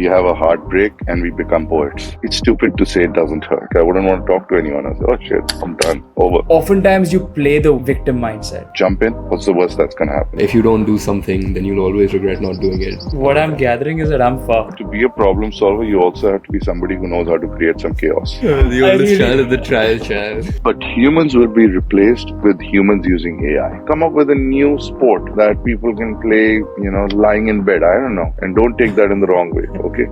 we have a heartbreak and we become poets. It's stupid to say it doesn't hurt. I wouldn't want to talk to anyone. I say, oh shit, I'm done. Over. Oftentimes you play the victim mindset. Jump in. What's the worst that's going to happen? If you don't do something, then you'll always regret not doing it. What I'm gathering is that I'm fucked. To be a problem solver, you also have to be somebody who knows how to create some chaos. The oldest child is the trial child. But humans will be replaced with humans using AI. Come up with a new sport that people can play, lying in bed. I don't know. And don't take that in the wrong way, okay?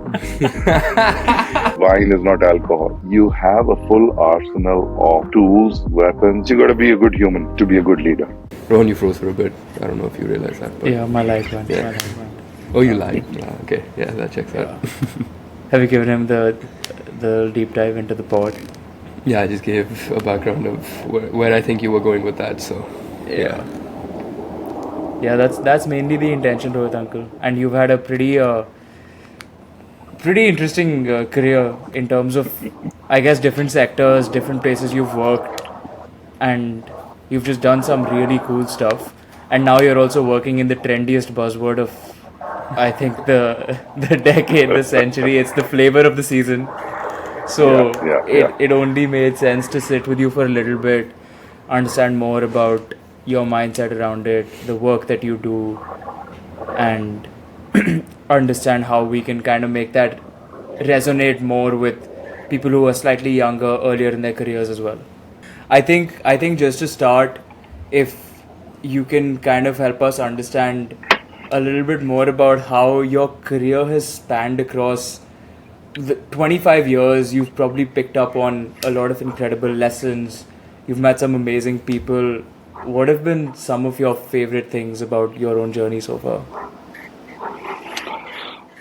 Wine is not alcohol. You have a full arsenal of tools, weapons. You got to be a good human to be a good leader. Rohan, you froze for a bit. I don't know if you realize that. But Yeah, my light went. Yeah. My light went. Oh, you lied. Okay, yeah, that checks out. Have you given him the deep dive into the pod? Yeah, I just gave a background of where I think you were going with that. So yeah. Yeah, that's mainly the intention, Rohit uncle. And you've had a pretty interesting career in terms of, I guess, different sectors, different places you've worked, and you've just done some really cool stuff. And now you're also working in the trendiest buzzword of, I think, the decade, the century. It's the flavor of the season. So it only made sense to sit with you for a little bit, understand more about your mindset around it, the work that you do, and understand how we can kind of make that resonate more with people who are slightly younger, earlier in their careers as well. I think just to start, if you can kind of help us understand a little bit more about how your career has spanned across the 25 years. You've probably picked up on a lot of incredible lessons. You've met some amazing people. What have been some of your favorite things about your own journey so far?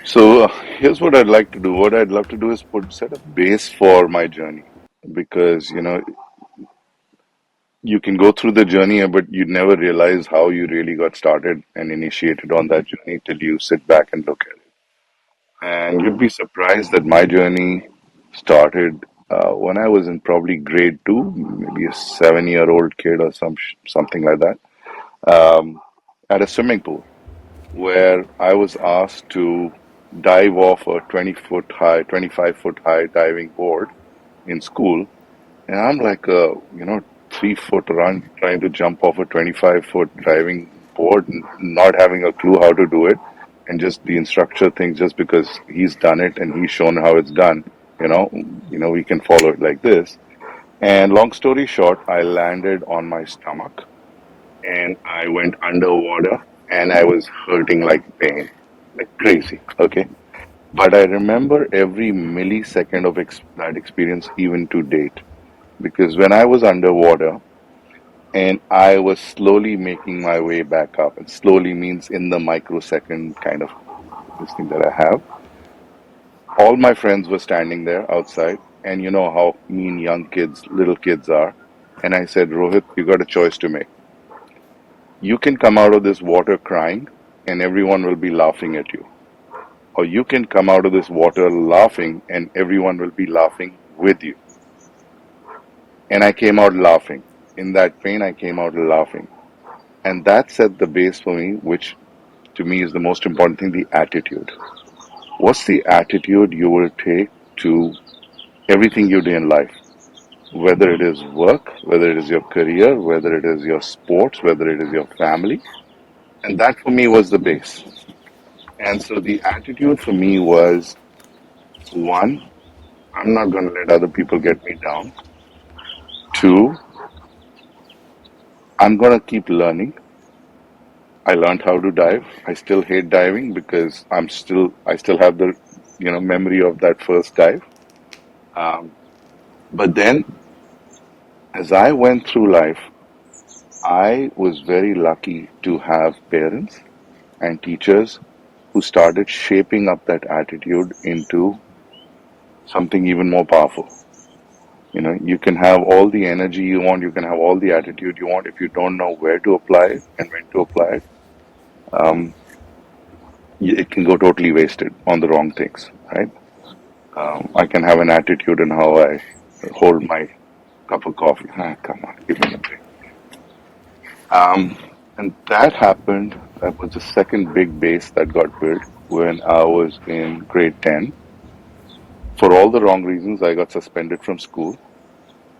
So here's what I'd like to do. What I'd love to do is set a base for my journey, because you can go through the journey, but you never realize how you really got started and initiated on that journey till you sit back and look at it. And you'd be surprised that my journey started when I was in probably grade two, maybe a 7-year-old kid or something like that, at a swimming pool where I was asked to dive off a 20-foot high, 25-foot high diving board in school. And I'm like a, 3-foot run trying to jump off a 25-foot diving board, not having a clue how to do it. And just the instructor thinks just because he's done it and he's shown how it's done, we can follow it like this. And long story short, I landed on my stomach and I went underwater and I was hurting like pain, like crazy. Okay. But I remember every millisecond of that experience even to date. Because when I was underwater and I was slowly making my way back up, and slowly means in the microsecond kind of this thing that I have, all my friends were standing there outside, and you know how mean little kids are. And I said, Rohit, you got a choice to make. You can come out of this water crying and everyone will be laughing at you. Or you can come out of this water laughing and everyone will be laughing with you. And I came out laughing. In that pain, I came out laughing. And that set the base for me, which to me is the most important thing, the attitude. What's the attitude you will take to everything you do in life? Whether it is work, whether it is your career, whether it is your sports, whether it is your family. And that for me was the base. And so the attitude for me was, one, I'm not going to let other people get me down. Two, I'm going to keep learning. I learned how to dive. I still hate diving because I still have the memory of that first dive. But then as I went through life, I was very lucky to have parents and teachers who started shaping up that attitude into something even more powerful. You can have all the energy you want, you can have all the attitude you want. If you don't know where to apply it and when to apply it, it can go totally wasted on the wrong things, right? I can have an attitude in how I hold my cup of coffee. Come on, give me a break. And that happened. That was the second big base that got built. when I was in grade 10. For all the wrong reasons, I got suspended from school.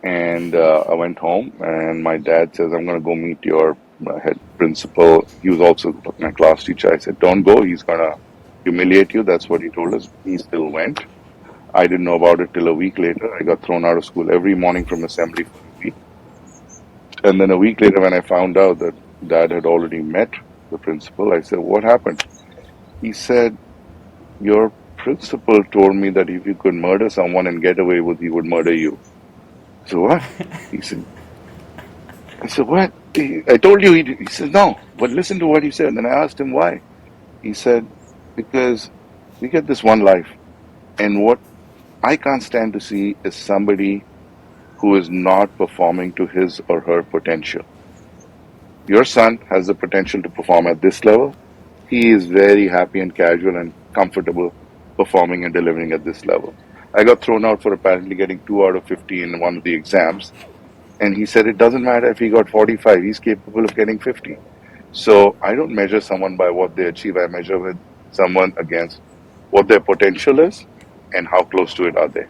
And I went home, and my dad says, I'm going to go meet your head principal. He was also my class teacher. I said, don't go. He's going to humiliate you. That's what he told us. He still went. I didn't know about it till a week later. I got thrown out of school every morning from assembly for a week. And then a week later, when I found out that dad had already met the principal, I said, what happened? He said, your principal told me that if you could murder someone and get away with, he would murder you. So what? He said, I said, what? I told you. He said, no, but listen to what he said. And then I asked him why. He said, because we get this one life. And what I can't stand to see is somebody who is not performing to his or her potential. Your son has the potential to perform at this level. He is very happy and casual and comfortable performing and delivering at this level. I got thrown out for apparently getting 2 out of 50 in one of the exams. And he said it doesn't matter if he got 45, he's capable of getting 50. So I don't measure someone by what they achieve. I measure with someone against what their potential is and how close to it are they,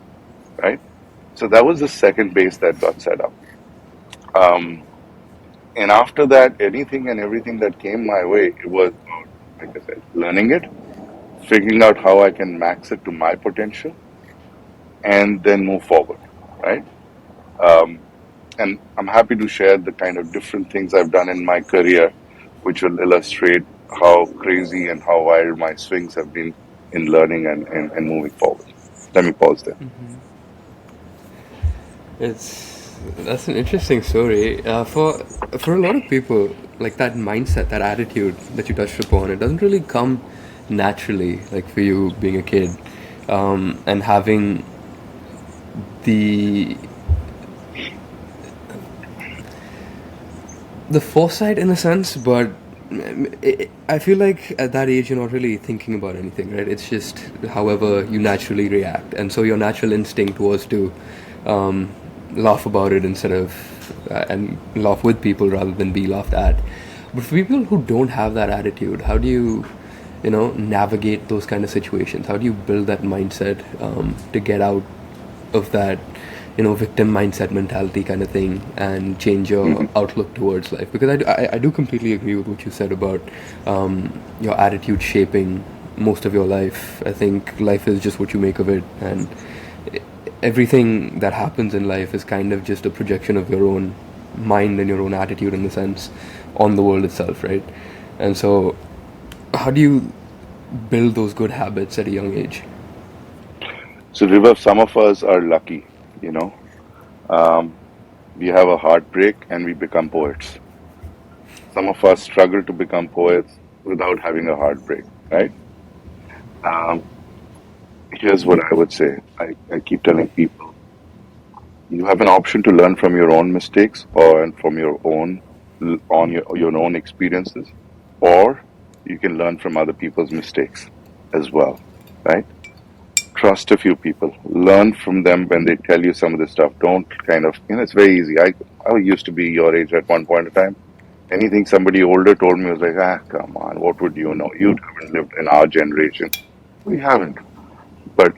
right? So that was the second base that got set up. Um, and after that, anything and everything that came my way, it was about, like I said, learning it, figuring out how I can max it to my potential, and then move forward, right? Um, and I'm happy to share the kind of different things I've done in my career, which will illustrate how crazy and how wild my swings have been in learning and moving forward. Let me pause there. It's that's an interesting story. For a lot of people, like that mindset, that attitude that you touched upon, it doesn't really come naturally. Like for you being a kid, and having the foresight in a sense, but I feel like at that age you're not really thinking about anything, right? It's just however you naturally react, and so your natural instinct was to um, laugh about it instead of and laugh with people rather than be laughed at. But for people who don't have that attitude, how do you, navigate those kind of situations? How do you build that mindset to get out of that, victim mindset mentality kind of thing and change your Hmm. outlook towards life? Because I do completely agree with what you said about your attitude shaping most of your life. I think life is just what you make of it, and everything that happens in life is kind of just a projection of your own mind and your own attitude in the sense on the world itself, right? And so, how do you build those good habits at a young age? So, River, some of us are lucky, you know. Um, we have a heartbreak and we become poets. Some of us struggle to become poets without having a heartbreak, right? Um, Here's what I would say. I keep telling people you have an option to learn from your own mistakes or and from your own on your own experiences, or you can learn from other people's mistakes as well, right? Trust a few people, learn from them when they tell you some of this stuff. Don't kind of, it's very easy. I used to be your age at one point in time. Anything somebody older told me was like, come on, what would you know? You haven't lived in our generation. We haven't. But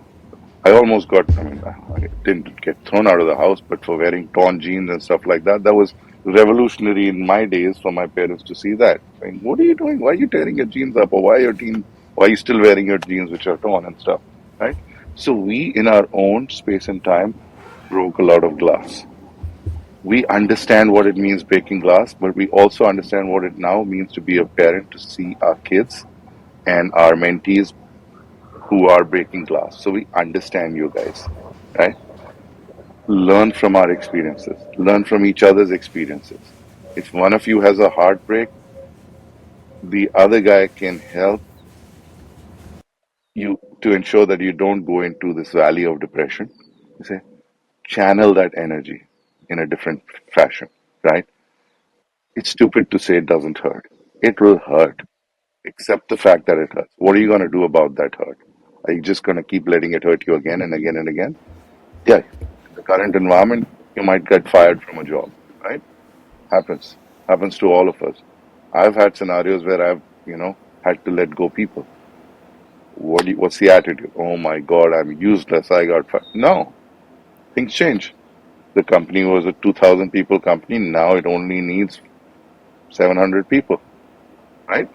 I almost got, I didn't get thrown out of the house, but for wearing torn jeans and stuff like that, that was revolutionary in my days for my parents to see that. Saying, what are you doing? Why are you tearing your jeans up? Or why are you still wearing your jeans which are torn and stuff? Right? So we, in our own space and time, broke a lot of glass. We understand what it means breaking glass, but we also understand what it now means to be a parent to see our kids and our mentees who are breaking glass. So we understand you guys, right? Learn from our experiences, learn from each other's experiences. If one of you has a heartbreak, the other guy can help you to ensure that you don't go into this valley of depression. You say, channel that energy in a different fashion, right? It's stupid to say it doesn't hurt. It will hurt. Accept the fact that it hurts. What are you going to do about that hurt? Are you just going to keep letting it hurt you again and again and again? Yeah, in the current environment, you might get fired from a job, right? Happens. Happens to all of us. I've had scenarios where I've, had to let go people. What's the attitude? Oh my God, I'm useless. I got fired. No, things change. The company was a 2,000 people company. Now it only needs 700 people, right?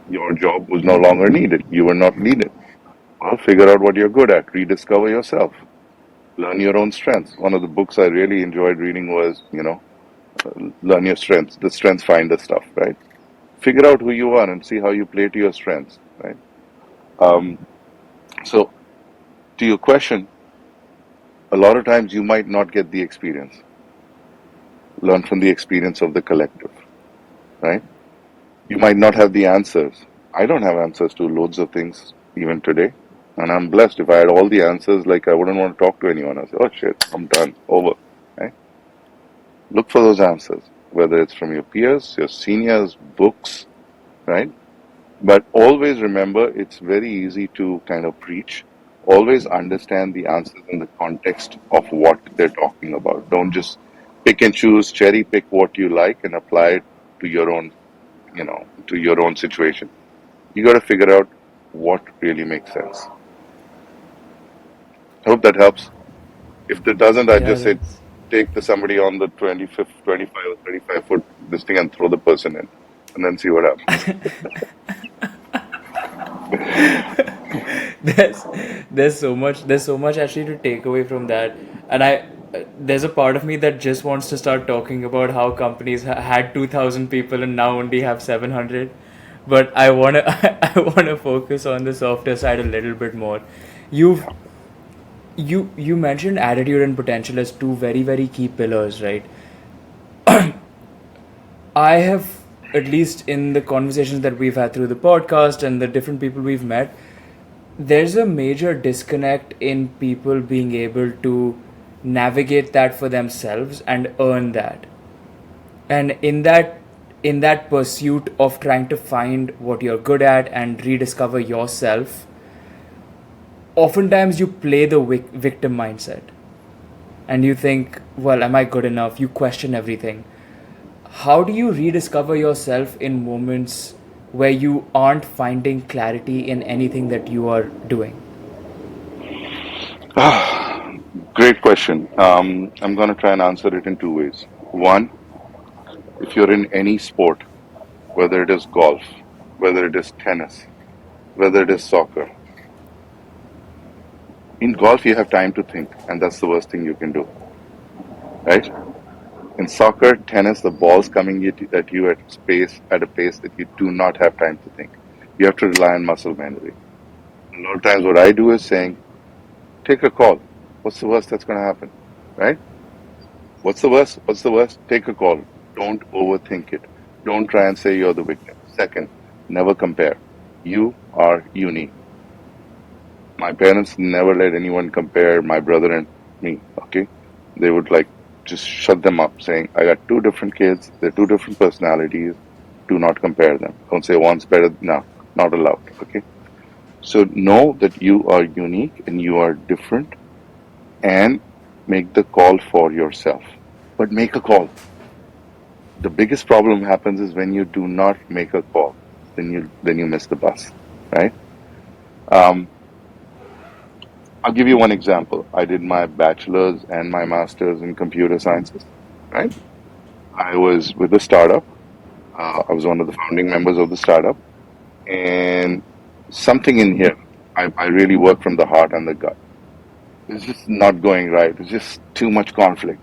Your job was no longer needed. You were not needed. Well, figure out what you're good at. Rediscover yourself. Learn your own strengths. One of the books I really enjoyed reading was, Learn Your Strengths, the Strengths Finder stuff, right? Figure out who you are and see how you play to your strengths, right? Um, so, to your question, a lot of times you might not get the experience. Learn from the experience of the collective, right? You might not have the answers. I don't have answers to loads of things even today. And I'm blessed. If I had all the answers, like I wouldn't want to talk to anyone. I say, oh shit, I'm done, over. Right? Look for those answers, whether it's from your peers, your seniors, books, right? But always remember, it's very easy to kind of preach. Always understand the answers in the context of what they're talking about. Don't just pick and choose, cherry pick what you like and apply it to your own, to your own situation. You got to figure out what really makes sense. Hope that helps. If it doesn't, I Yeah, just say that's take the somebody on the 25th, 25 or 35 foot this thing and throw the person in, and then see what happens. there's there's so much actually to take away from that, and there's a part of me that just wants to start talking about how companies had 2,000 people and now only have 700, but I want to I want to focus on the softer side a little bit more. You've you mentioned attitude and potential as two very very key pillars, right? I have, at least in the conversations that we've had through the podcast and the different people we've met, there's a major disconnect in people being able to navigate that for themselves and earn that. And in that pursuit of trying to find what you're good at and rediscover yourself, oftentimes you play the victim mindset and you think, well, am I good enough? You question everything. How do you rediscover yourself in moments where you aren't finding clarity in anything that you are doing? Great question. I'm going to try and answer it in two ways. One, if you're in any sport, whether it is golf, whether it is tennis, whether it is soccer, in golf you have time to think, and that's the worst thing you can do, right? In soccer, tennis, the ball's coming at you at a pace that you do not have time to think. You have to rely on muscle memory. A lot of times, what I do is saying, take a call. What's the worst that's going to happen, right? What's the worst? What's the worst? Take a call. Don't overthink it. Don't try and say you're the victim. Second, never compare. You are unique. My parents never let anyone compare my brother and me, okay? They would like just shut them up saying, I got two different kids, they're two different personalities, do not compare them. Don't say one's better, no, not allowed, okay? So know that you are unique and you are different and make the call for yourself. But make a call. The biggest problem happens is when you do not make a call, then you miss the bus, right? Um, I'll give you one example. I did my bachelor's and my master's in computer sciences, right? I was with a startup. I was one of the founding members of the startup, and something in here, I really work from the heart and the gut. It's just not going right. It's just too much conflict.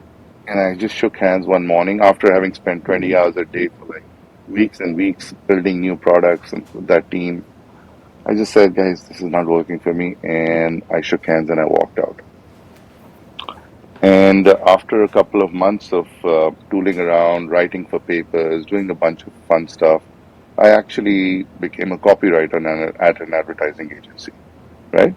And I just shook hands one morning after having spent 20 hours a day for like weeks and weeks building new products and with that team. I just said, guys, this is not working for me. And I shook hands and I walked out. And after a couple of months of tooling around, writing for papers, doing a bunch of fun stuff, I actually became a copywriter at an advertising agency, right?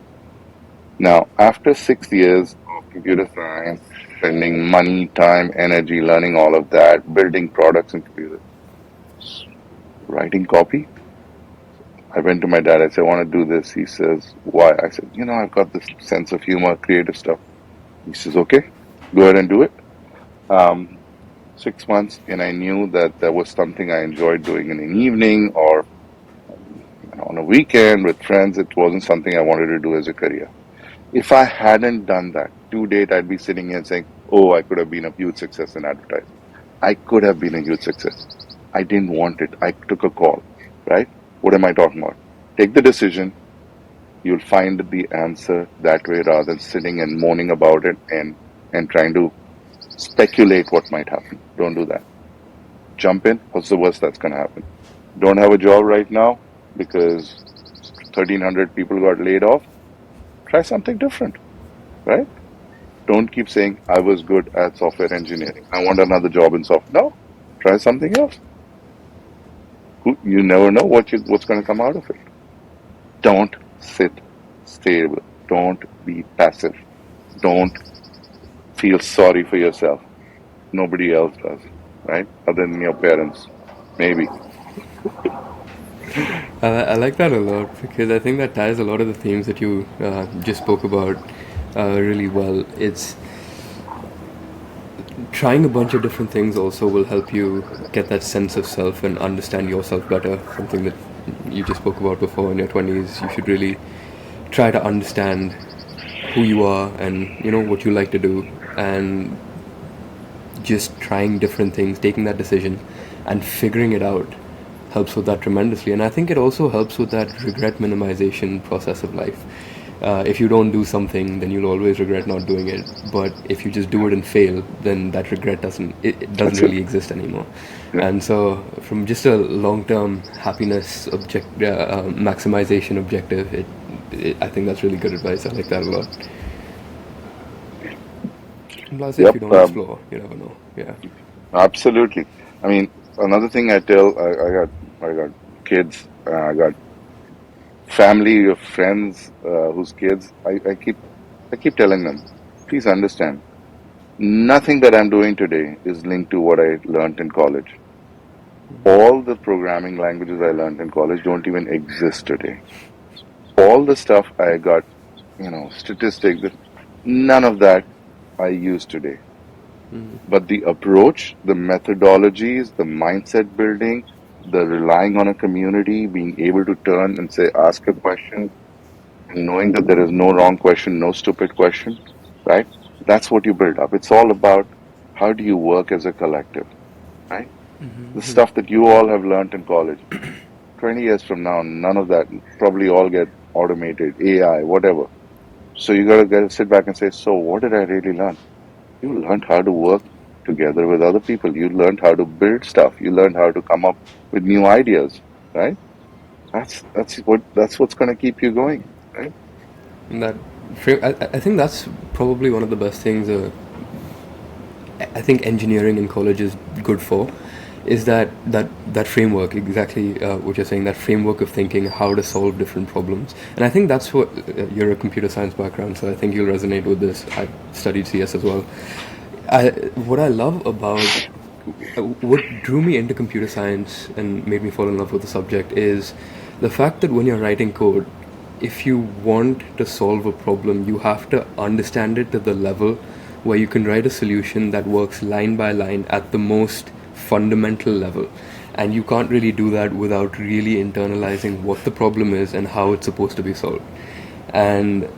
Now, after 6 years of computer science, spending money, time, energy, learning all of that, building products in computers, writing copy, I went to my dad. I said, I want to do this. He says, why? I said, I've got this sense of humor, creative stuff. He says, okay, go ahead and do it. Um, 6 months, and I knew that there was something I enjoyed doing in an evening or on a a weekend with friends. It wasn't something I wanted to do as a career. If I hadn't done that, to date, I'd be sitting here saying, oh, I could have been a huge success in advertising. I could have been a huge success. I didn't want it. I took a call, right? What am I talking about? Take the decision. You'll find the answer that way rather than sitting and moaning about it and trying to speculate what might happen. Don't do that. Jump in. What's the worst that's going to happen? Don't have a job right now because 1,300 people got laid off. Try something different, right? Don't keep saying, I was good at software engineering. I want another job in software. No, try something else. You never know what's going to come out of it. Don't sit stable. Don't be passive. Don't feel sorry for yourself. Nobody else does, right? Other than your parents, maybe. I like that a lot because I think that ties a lot of the themes that you just spoke about really well. It's trying a bunch of different things also will help you get that sense of self and understand yourself better. Something that you just spoke about before in your 20s. You should really try to understand who you are and what you like to do, and just trying different things, taking that decision and figuring it out helps with that tremendously. And I think it also helps with that regret minimization process of life. If you don't do something, then you'll always regret not doing it. But if you just do it and fail, then that regret it doesn't That's it. really exist anymore. Yeah. And so, from just a long-term happiness maximization objective, I think that's really good advice. I like that a lot. Plus, if you Yep. don't explore, you never know. Yeah. Absolutely. I mean, another thing I tell, I got kids, I got family of friends whose kids. I keep telling them, please understand, nothing that I'm doing today is linked to what I learned in college. All the programming languages I learned in college don't even exist today. All the stuff I got, statistics, none of that I use today. But the approach, the methodologies, the mindset building, the relying on a community, being able to turn and say, ask a question, and knowing that there is no wrong question, no stupid question, right? That's what you build up. It's all about how do you work as a collective, right? The stuff that you all have learned in college, 20 years from now, none of that, probably all get automated, AI, whatever. So you got to sit back and say, so what did I really learn? You learned how to work together with other people. You learned how to build stuff. You learned how to come up with new ideas, right? That's what's going to keep you going, right? And I think that's probably one of the best things. I think engineering in college is good for, is that framework, exactly what you're saying, that framework of thinking how to solve different problems. And I think that's what you're a computer science background, so I think you'll resonate with this. I studied CS as well. What I love about what drew me into computer science and made me fall in love with the subject is the fact that when you're writing code, if you want to solve a problem, you have to understand it to the level where you can write a solution that works line by line at the most fundamental level. And you can't really do that without really internalizing what the problem is and how it's supposed to be solved. And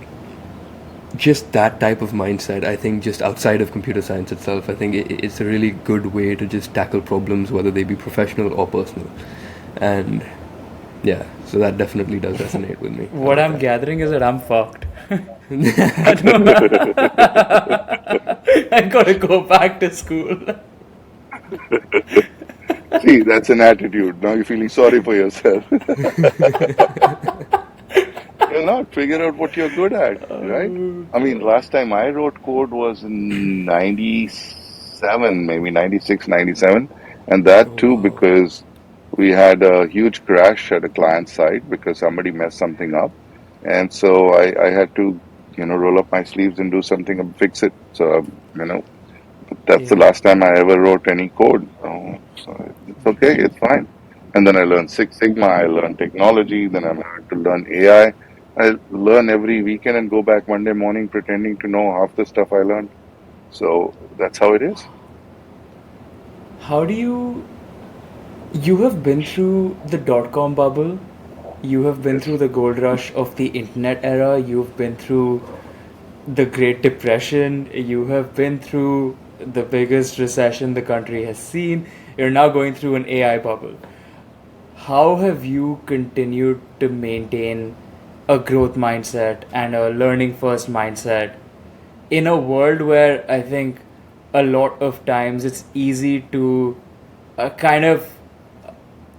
just that type of mindset, I think, just outside of computer science itself, I think it's a really good way to just tackle problems, whether they be professional or personal. And yeah, so that definitely does resonate with me. I What like I'm that. gathering is that I'm fucked. I don't I gotta go back to school. See, that's an attitude. Now you're feeling sorry for yourself. You're not. Figure out what you're good at, right? Oh, I mean, God. last time I wrote code was in 97, maybe 96, 97. And Oh that too wow. because we had a huge crash at a client site because somebody messed something up. And so I had to, roll up my sleeves and do something and fix it. So, that's the Yeah. last time I ever wrote any code. So it's okay, it's fine. And then I learned Six Sigma, I learned technology, then I had to learn AI. I learn every weekend and go back Monday morning pretending to know half the stuff I learned. So that's how it is. How do you have been through the dot com bubble? You have been Yes. through the gold rush of the internet era. You've been through the Great Depression. You have been through the biggest recession the country has seen. You're now going through an AI bubble. How have you continued to maintain a growth mindset and a learning first mindset in a world where I think a lot of times it's easy to kind of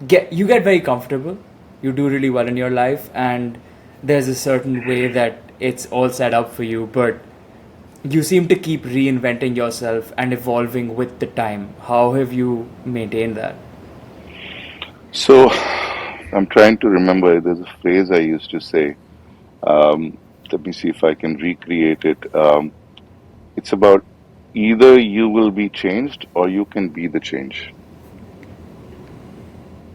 get very comfortable, you do really well in your life, and there's a certain way that it's all set up for you, but you seem to keep reinventing yourself and evolving with the time. How have you maintained that? So I'm trying to remember. There's a phrase I used to say. Um, Let me see if I can recreate it. It's about either you will be changed or you can be the change.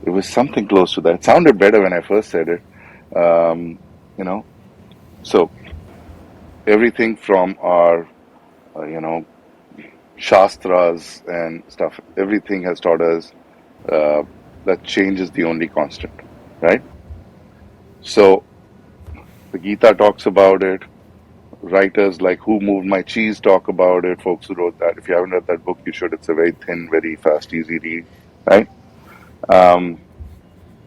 It was something close to that. It sounded better when I first said it. Um, you know, so everything from our, you know, shastras and stuff, everything has taught us uh, that change is the only constant, right? So the Gita talks about it. Writers like Who Moved My Cheese talk about it. Folks who wrote that. If you haven't read that book, you should. It's a very thin, very fast, easy read, right? Um,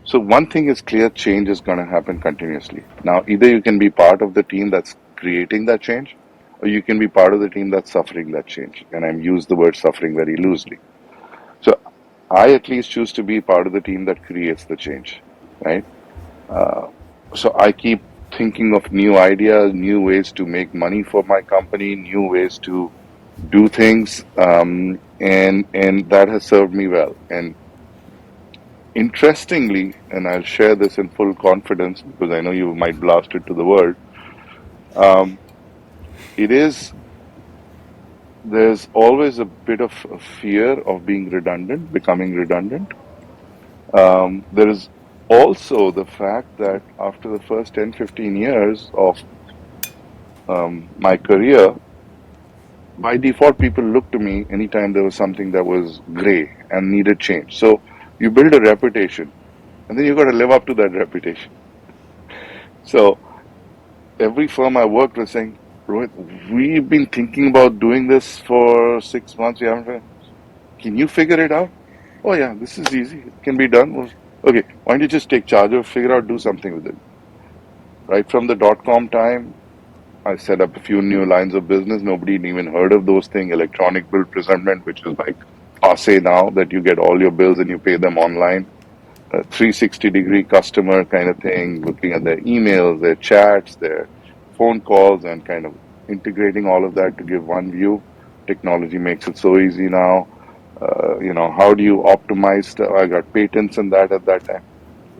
so one thing is clear: change is going to happen continuously. Now, either you can be part of the team that's creating that change, or you can be part of the team that's suffering that change. And I'm used the word suffering very loosely. So I at least choose to be part of the team that creates the change, right? Uh, so I keep thinking of new ideas, new ways to make money for my company, new ways to do things, and that has served me well. And interestingly, and I'll share this in full confidence because I know you might blast it to the world. Um, it is There's always a bit of a fear of being redundant, becoming redundant. There is also the fact that after the first 10, 15 years of my career, by default, people looked to me anytime there was something that was gray and needed change. So you build a reputation, and then you got to live up to that reputation. So every firm I worked with saying, Rohit, we've been thinking about doing this for 6 months. We haven't. Can you figure it out? Oh yeah, this is easy. It can be done. Well, okay, why don't you just take charge of, figure out, do something with it. Right from the .com time, I set up a few new lines of business. Nobody had even heard of those things. Electronic bill presentment, which is like passe now, that you get all your bills and you pay them online. A 360-degree customer kind of thing, looking at their emails, their chats, their phone calls, and kind of integrating all of that to give one view. Technology makes it so easy now. How do you optimize stuff? I got patents and that at that time.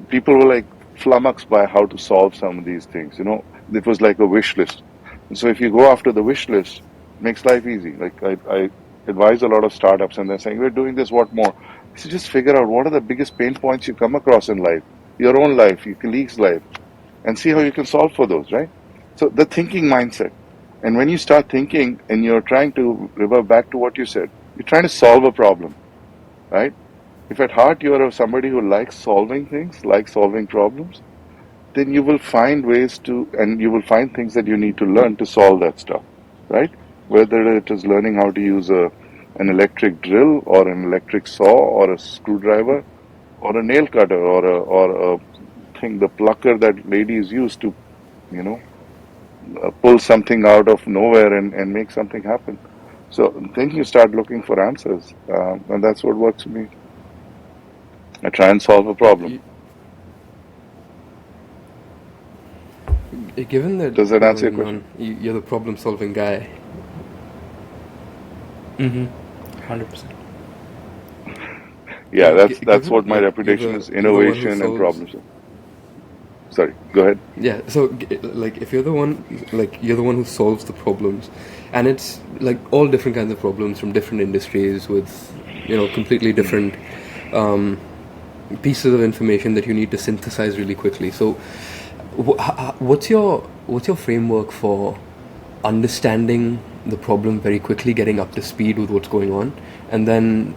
People were like flummoxed by how to solve some of these things. It was like a wish list. And so if you go after the wish list, it makes life easy. Like I advise a lot of startups, and they're saying, we're doing this, what more? So just figure out what are the biggest pain points you come across in life, your own life, your colleague's life, and see how you can solve for those, right? So the thinking mindset. And when you start thinking and you're trying to revert back to what you said, you're trying to solve a problem, right? If at heart you are somebody who likes solving things, likes solving problems, then you will find ways to, and you will find things that you need to learn to solve that stuff, right? Whether it is learning how to use an electric drill or an electric saw or a screwdriver or a nail cutter or a thing, the plucker that ladies use to, you know, pull something out of nowhere and make something happen. So then you start looking for answers, and that's what works for me. I try and solve a problem. You, given that Does that answer your question? Imran, you're the problem-solving guy. Mm-hmm. 100%. Yeah, that's Given what my like reputation is: you're the one who innovation and solves. problem solving. Sorry, go ahead. Yeah, so like if you're the one, like you're the one who solves the problems, and it's like all different kinds of problems from different industries with completely different um, pieces of information that you need to synthesize really quickly. So what's your framework for understanding the problem very quickly, getting up to speed with what's going on, and then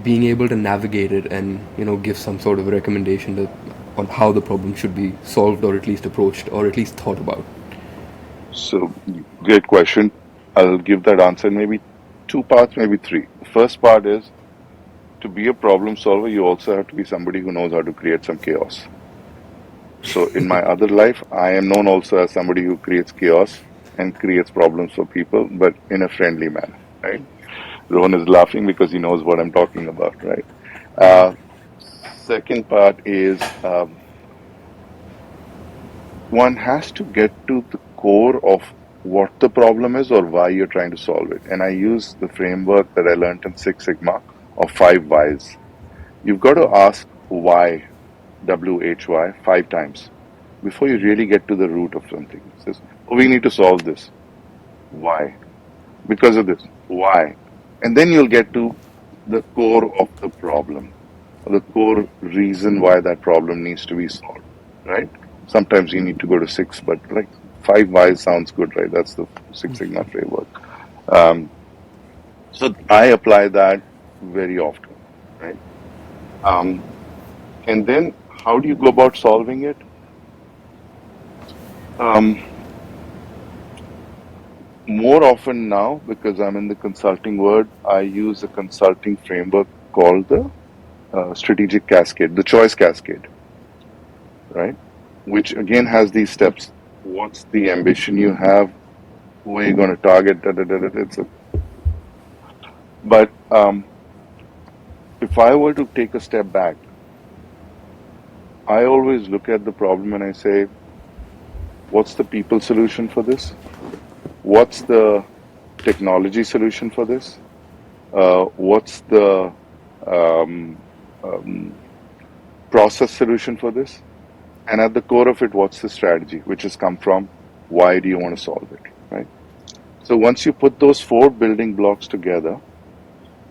being able to navigate it and give some sort of recommendation to on how the problem should be solved, or at least approached, or at least thought about? So, great question. I'll give that answer in maybe two parts, maybe three. The first part is to be a problem solver, you also have to be somebody who knows how to create some chaos. So, in my other life, I am known also as somebody who creates chaos and creates problems for people, but in a friendly manner, right? Rohan is laughing because he knows what I'm talking about, right? Uh, Second part is one has to get to the core of what the problem is or why you're trying to solve it. And I use the framework that I learned in Six Sigma of five whys. You've got to ask why, WHY, 5 times before you really get to the root of something. It says, oh, we need to solve this. Why? Because of this. Why? And then you'll get to the core of the problem, or the core reason why that problem needs to be solved, right? Sometimes you need to go to six, but like five whys sounds good, right? That's the Six Sigma framework. Um, so I apply that very often, right? Um, and then how do you go about solving it? Um, More often now, because I'm in the consulting world, I use a consulting framework called the strategic cascade, the choice cascade, right? Which again has these steps. What's the ambition you have? Who are you going to target? Da, da, da, da, but if I were to take a step back, I always look at the problem and I say, what's the people solution for this? What's the technology solution for this? What's the um, um, process solution for this? And at the core of it, what's the strategy, which has come from why do you want to solve it, right? So once you put those four building blocks together,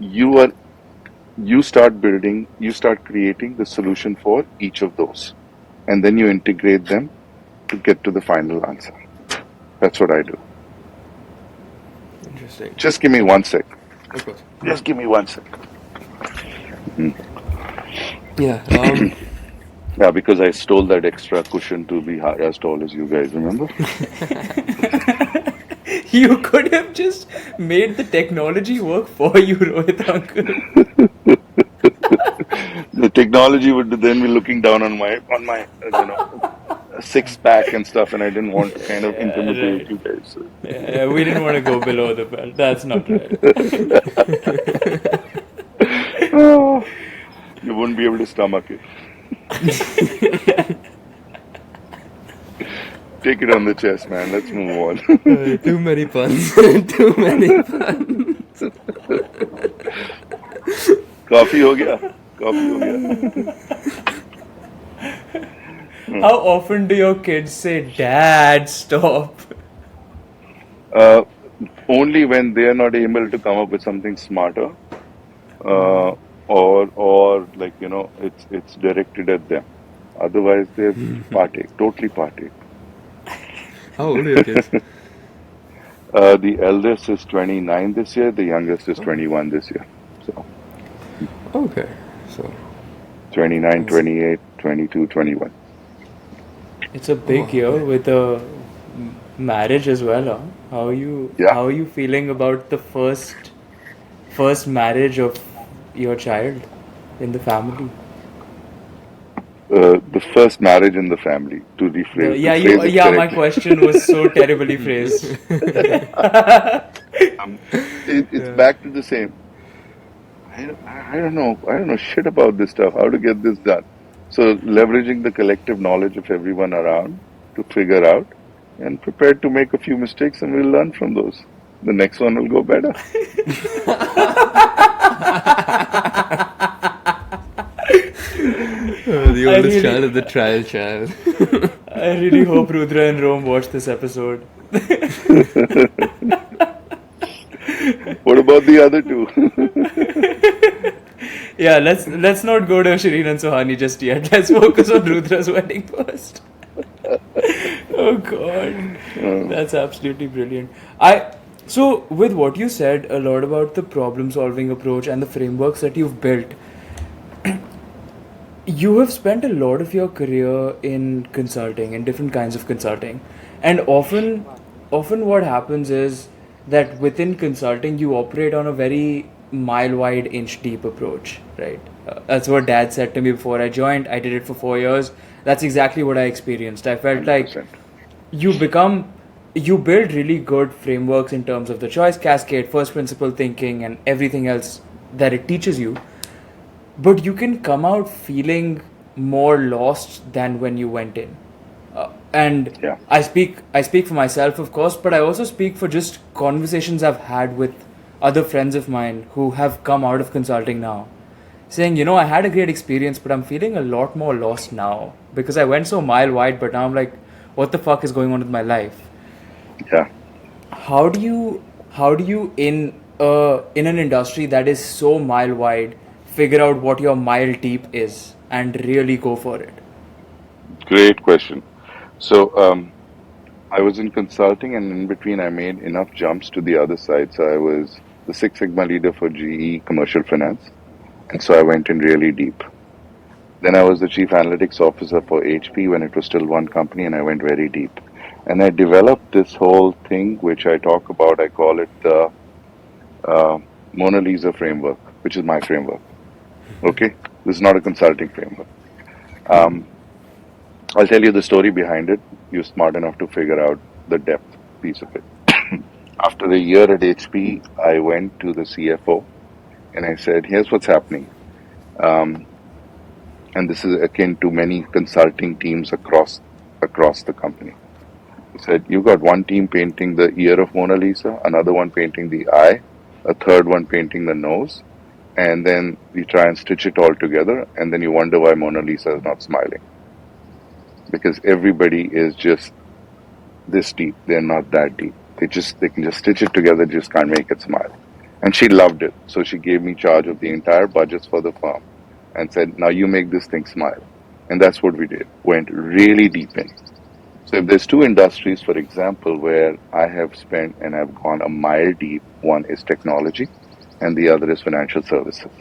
you are you start building, you start creating the solution for each of those, and then you integrate them to get to the final answer. That's what I do. Interesting. Just give me 1 sec. Of course. Just give me 1 sec. Yeah. Yeah, because I stole that extra cushion to be as tall as you guys, remember? You could have just made the technology work for you, Rohit uncle. The technology would then be looking down on my six pack and stuff, and I didn't want to kind of intimidate Right. you guys. So. Yeah, we didn't want to go below the belt. That's not right. You wouldn't be able to stomach it. Take it on the chest, man. Let's move on. Too many puns. Too many puns. Coffee हो गया. Coffee हो गया. How often do your kids say, Dad, stop? Only when they are not able to come up with something smarter, or like it's directed at them. Otherwise, they partake, totally partake. How old are your kids? The eldest is 29 this year. The youngest is 21 this year. So Okay. So. 29, 28, 22, 21. It's a big year with a marriage as well, huh? How Yeah. are you feeling about the first marriage of your child in the family? The first marriage in the family, to rephrase, to phrase it My correctly. question was so terribly phrased. It's back to the same. I don't know. I don't know shit about this stuff. How to get this done? So leveraging the collective knowledge of everyone around to figure out, and prepared to make a few mistakes, and we'll learn from those. The next one will go better. The oldest child is the trial child. I really hope Rudra and Rome watch this episode. What about the other two? Yeah, let's not go to Shireen and Sohani just yet. Let's focus on Rudra's wedding first. Oh God, that's absolutely brilliant. So with what you said a lot about the problem-solving approach and the frameworks that you've built, You have spent a lot of your career in consulting, in different kinds of consulting, and often what happens is that within consulting you operate on a very mile wide, inch deep approach, right? That's what Dad said to me before I joined. I did it for 4 years. That's exactly what I experienced. I felt like 100%. you become you build really good frameworks in terms of the choice cascade, first principle thinking, and everything else that it teaches you, but you can come out feeling more lost than when you went in. And Yeah. I speak for myself, of course, but I also speak for just conversations I've had with other friends of mine who have come out of consulting now, saying, I had a great experience, but I'm feeling a lot more lost now because I went so mile wide, but now I'm like, what the fuck is going on with my life? Yeah. How do you in an industry that is so mile wide figure out what your mile deep is and really go for it? Great question. So, I was in consulting, and in between, I made enough jumps to the other side. So, I was the Six Sigma leader for GE Commercial Finance. And so, I went in really deep. Then, I was the chief analytics officer for HP when it was still one company, and I went very deep. And I developed this whole thing, which I talk about. I call it the uh, Mona Lisa framework, which is my framework. Okay? This is not a consulting framework. Um, I'll tell you the story behind it. You're smart enough to figure out the depth piece of it. After a year at HP, I went to the CFO and I said, "Here's what's happening." Um, and this is akin to many consulting teams across the company. He said, "You got one team painting the ear of Mona Lisa, another one painting the eye, a third one painting the nose, and then you try and stitch it all together, and then you wonder why Mona Lisa is not smiling because everybody is just this deep. They're not that deep. They can just stitch it together, just can't make it smile." And she loved it. So she gave me charge of the entire budgets for the firm and said, "Now you make this thing smile." And that's what we did. Went really deep in. So if there's two industries, for example, where I have spent and I've gone a mile deep, one is technology and the other is financial services.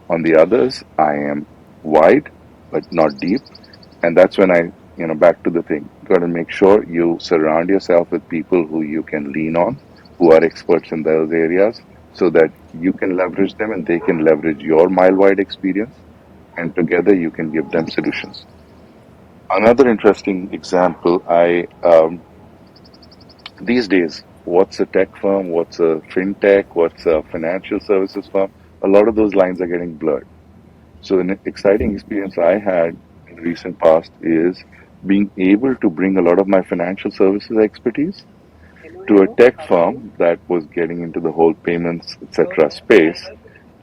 On the others, I am wide but not deep. And that's when back to the thing. You got to make sure you surround yourself with people who you can lean on, who are experts in those areas, so that you can leverage them and they can leverage your mile wide experience. And together you can give them solutions. Another interesting example, these days, what's a tech firm, what's a fintech, what's a financial services firm, a lot of those lines are getting blurred. So, an exciting experience I had in the recent past is being able to bring a lot of my financial services expertise to a tech firm that was getting into the whole payments, etc. space.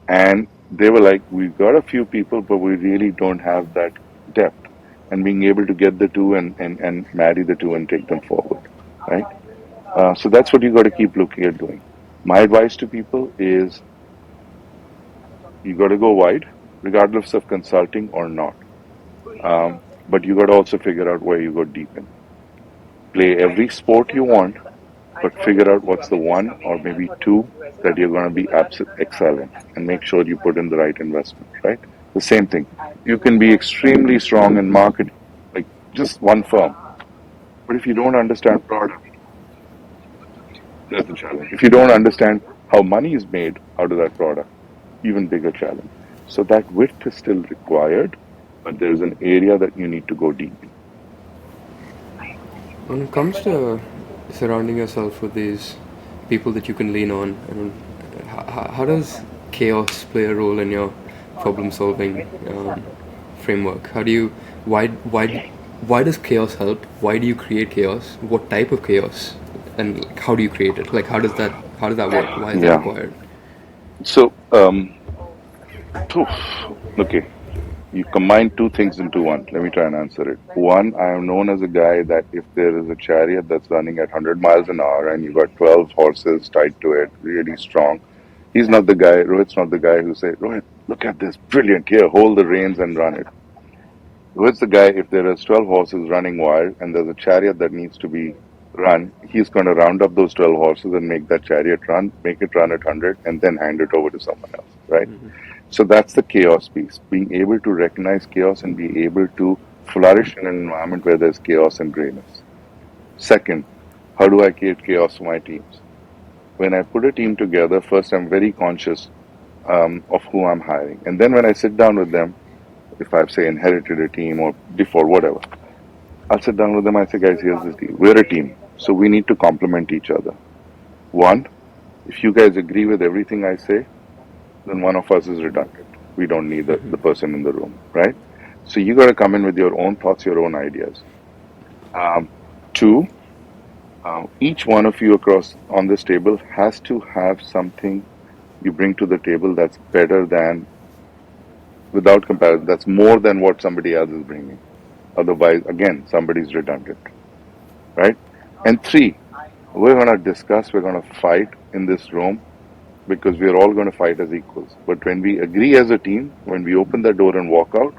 And they were like, "We've got a few people, but we really don't have that depth." And being able to get the two and marry the two and take them forward, right? So that's what you got to keep looking at doing. My advice to people is you got to go wide, regardless of consulting or not. But you got to also figure out where you go deep in. Play every sport you want, but figure out what's the one or maybe two that you're going to be excellent and make sure you put in the right investment, right? The same thing. You can be extremely strong in marketing, like just one firm. But if you don't understand product, that's the challenge. If you don't understand how money is made out of that product, even bigger challenge. So that width is still required, but there's an area that you need to go deep in. When it comes to surrounding yourself with these people that you can lean on, I mean, how does chaos play a role in your problem-solving framework? Why does chaos help? Why do you create chaos? What type of chaos? And like, how do you create it? Like, how does that work? Why is that Yeah. required? So, phew, okay, you combine two things into one. Let me try and answer it. One, I am known as a guy that if there is a chariot that's running at 100 miles an hour and you got 12 horses tied to it, really strong, he's not the guy, Rohit's not the guy who say, "Rohit, look at this, brilliant, here, hold the reins and run it." Rohit's the guy, if there is 12 horses running wild and there's a chariot that needs to be run, he's going to round up those 12 horses and make that chariot run, make it run at 100 and then hand it over to someone else, right? So that's the chaos piece, being able to recognize chaos and be able to flourish in an environment where there's chaos and grayness. Second, how do I create chaos for my teams? When I put a team together, first I'm very conscious of who I'm hiring. And then when I sit down with them, if I've, say, inherited a team or before, whatever, I'll sit down with them. I say, guys, here's this deal. We're a team, so we need to complement each other. One, if you guys agree with everything I say, then one of us is redundant. We don't need the person in the room, right? So you got to come in with your own thoughts, your own ideas. Two, each one of you across on this table has to have something you bring to the table that's better than, without comparison, that's more than what somebody else is bringing. Otherwise, again, somebody's redundant, right? And three, we're going to discuss, we're going to fight in this room because we're all going to fight as equals. But when we agree as a team, when we open the door and walk out,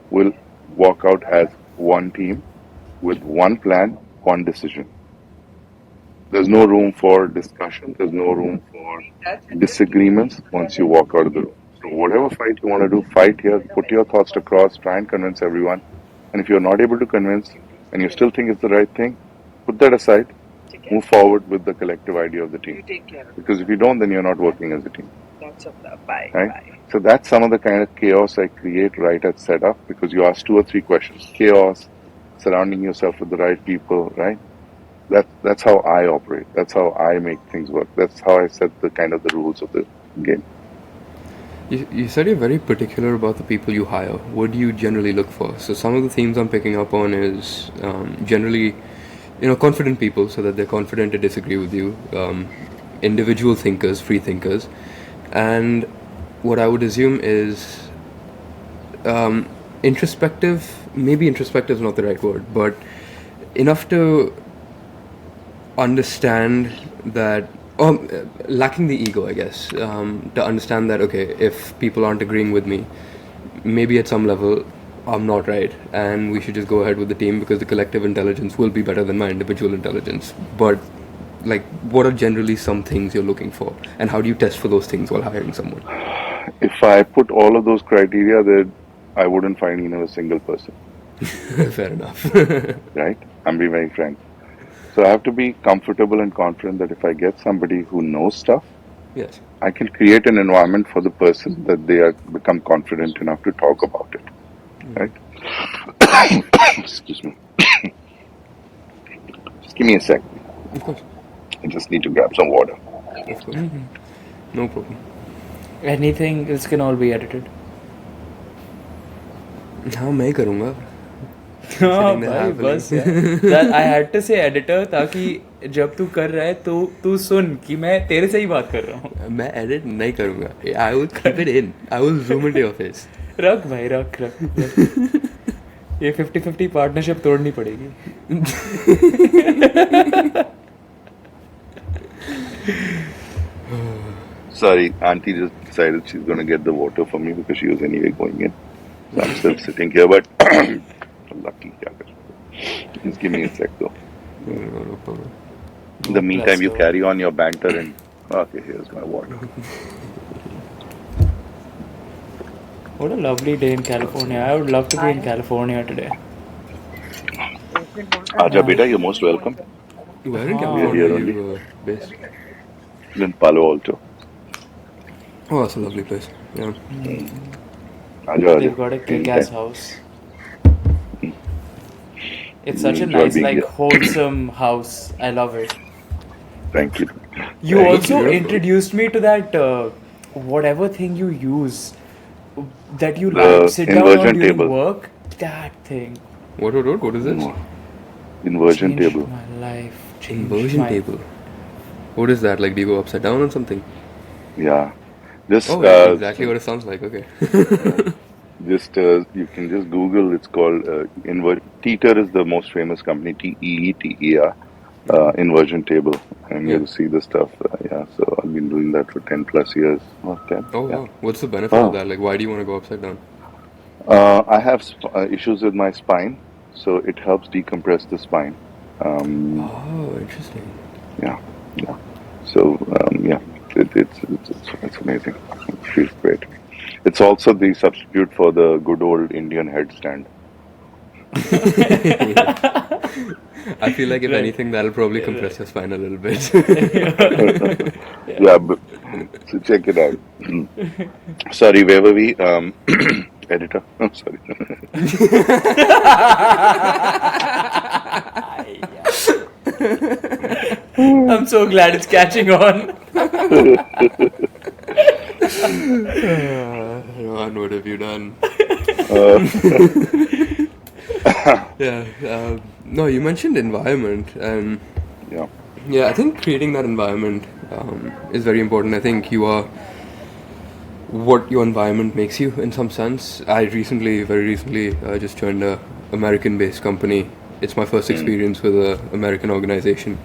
we'll walk out as one team with one plan, one decision. There's no room for discussion. There's no room for disagreements once you walk out of the room. So whatever fight you want to do, fight here, put your thoughts across, try and convince everyone. And if you're not able to convince and you still think it's the right thing, put that aside, move forward with the collective idea of the team. Because if you don't, then you're not working as a team. Right? So that's some of the kind of chaos I create right at setup, because you ask 2 or 3 questions. Chaos, surrounding yourself with the right people, right? That's how I operate. That's how I make things work. That's how I set the kind of the rules of the game. You said you're very particular about the people you hire. What do you generally look for? So some of the themes I'm picking up on is generally, confident people, so that they're confident to disagree with you. Individual thinkers, free thinkers, and what I would assume is introspective. Maybe introspective is not the right word, but enough to understand that, lacking the ego, I guess, to understand that, okay, if people aren't agreeing with me, maybe at some level I'm not right, and we should just go ahead with the team because the collective intelligence will be better than my individual intelligence. But, like, what are generally some things you're looking for, and how do you test for those things while hiring someone? If I put all of those criteria, then I wouldn't find even a single person. Fair enough. Right? I'm being very frank. So I have to be comfortable and confident that if I get somebody who knows stuff, Yes. I can create an environment for the person that they are become confident enough to talk about it. Right? Excuse me. Just give me a sec. Of course. I just need to grab some water. Of course. No problem. Anything else can all be edited. हाँ मैं ही करूँगा. हाँ भाई बस यार. I had to say editor ताकि जब तू कर रहा है तो तू सुन कि मैं तेरे से ही बात कर रहा हूँ. मैं edit नहीं करूँगा. I will keep it in. I will zoom into your face. रख भाई रख. ये 50-50 पार्टनरशिप तोड़नी पड़ेगी. Sorry, Auntie just decided she's going to get the water for me because she was anyway going in. So I'm still sitting here, but lucky. Just give me a sec though. No problem. In the meantime, you carry on your banter and okay, here's my water. What a lovely day in California. I would love to be in California today. Aja beta, you're most welcome. Where in We are California here are only. you based? In Palo Alto. Oh, that's a lovely place. Yeah. Aja, They've got a kick-ass house. It's such a Enjoy nice, being like, here. wholesome house. I love it. Thank you. You Thank also you. introduced me to that whatever thing you use that you The sit down on inversion during table. work. That thing What is this? Inversion changed table. my life. changed Inversion my- table. What is that? Like, do you go upside down or something? Yeah. Just, Oh, that's exactly what it sounds like. Okay. just you can just Google. It's called Teeter is the most famous company. TEETER. Inversion table, and Yeah. you'll see the stuff. Yeah. So I've been doing that for 10+ years. Oh, 10. Oh, Yeah. wow. What's the benefit Oh. of that? Like, why do you want to go upside down? I have issues with my spine, so it helps decompress the spine. Oh, interesting. Yeah. So yeah, it's amazing. It feels great. It's also the substitute for the good old Indian headstand. I feel like if Right. anything, that'll probably compress Right. your spine a little bit. Yeah. Yeah, so check it out. Sorry, where were we? Editor. Oh, sorry. I'm so glad it's catching on. Rohan, what have you done? Uh, Yeah. No, you mentioned environment, and yeah, yeah, I think creating that environment is very important. I think you are what your environment makes you in some sense. I recently, very recently, just joined a American-based company. It's my first mm, experience with a American organization,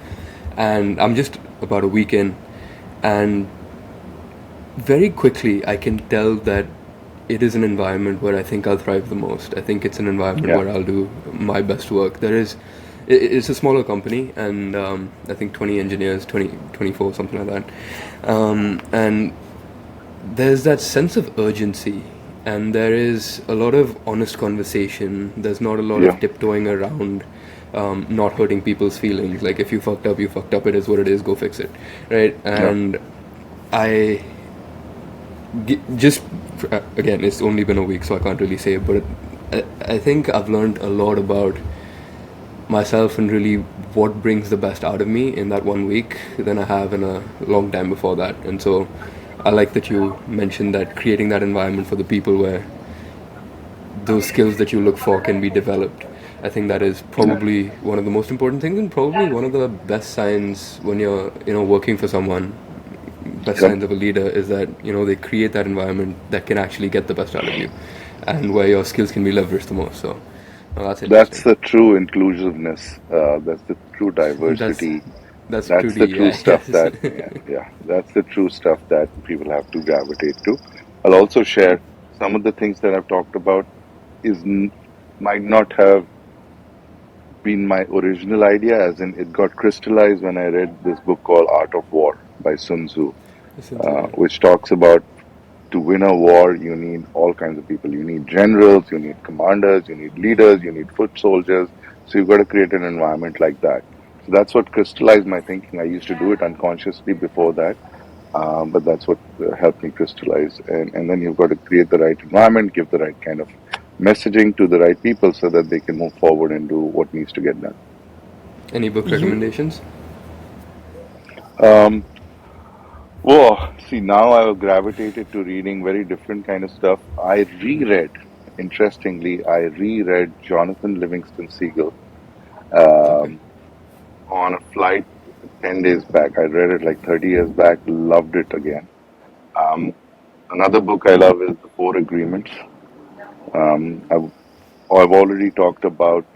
and I'm just about a week in, and very quickly I can tell that it is an environment where I think I'll thrive the most. I think it's an environment yeah, where I'll do my best work. It's a smaller company, and I think 20 engineers, 20, 24, something like that. And there's that sense of urgency, and there is a lot of honest conversation. There's not a lot of yeah, tiptoeing around not hurting people's feelings. Like, if you fucked up, you fucked up. It is what it is. Go fix it, right? yeah. And I just again, it's only been a week, so I can't really say. But I think I've learned a lot about myself and really what brings the best out of me in that 1 week than I have in a long time before that. And so I like that you mentioned that creating that environment for the people where those skills that you look for can be developed. I think that is Yeah. probably one of the most important things, and probably one of the best signs when you're working for someone. Best Yep. signs of a leader is that they create that environment that can actually get the best out of you, and where your skills can be leveraged the most. So that's That's interesting. the true inclusiveness. That's the true that's diversity. that's That's the truly, true yeah, stuff yes. that, yeah, yeah, that's the true stuff that people have to gravitate to. I'll also share some of the things that I've talked about is might not have been my original idea, as in it got crystallized when I read this book called Art of War by Sun Tzu, Essentially, which talks about to win a war, you need all kinds of people. You need generals, you need commanders, you need leaders, you need foot soldiers. So you've got to create an environment like that. So that's what crystallized my thinking. I used to do it unconsciously before that, but that's what helped me crystallize. And then you've got to create the right environment, give the right kind of messaging to the right people so that they can move forward and do what needs to get done. any book You recommendations? Um, Well, see, now I've gravitated to reading very different kind of stuff. Interestingly, I reread Jonathan Livingston Seagull Okay. um, on a flight 10 days back. I read it like 30 years back, loved it again. Um, Another book I love is The Four Agreements. I've already talked about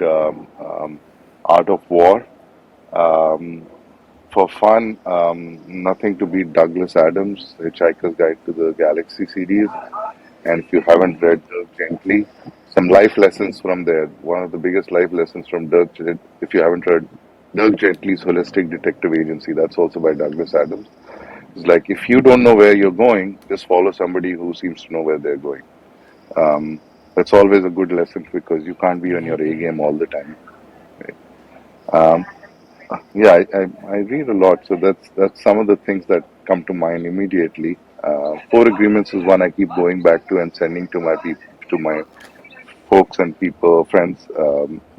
Art of War. Um, for fun, nothing to beat Douglas Adams' Hitchhiker's Guide to the Galaxy series. And if you haven't read Dirk Gently, some life lessons from there. One of the biggest life lessons from if you haven't read Dirk Gently's Holistic Detective Agency, that's also by Douglas Adams. It's like if you don't know where you're going, just follow somebody who seems to know where they're going. Um, that's always a good lesson because you can't be on your A game all the time. Right? Um, yeah, I read a lot, so that's some of the things that come to mind immediately. Four Agreements is one I keep going back to and sending to my to my folks and people, friends,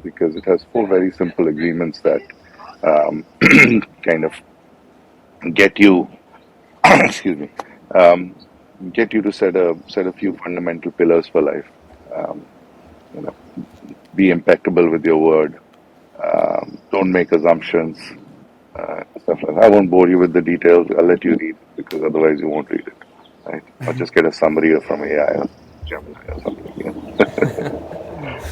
because it has four very simple agreements that um, kind of get you, excuse me, um, get you to set a few fundamental pillars for life. Um, you know, be impeccable with your word. Don't make assumptions. Stuff like that. I won't bore you with the details. I'll let you read it because otherwise you won't read it, right? Or just get a summary from AI or Gemini or something. Yeah.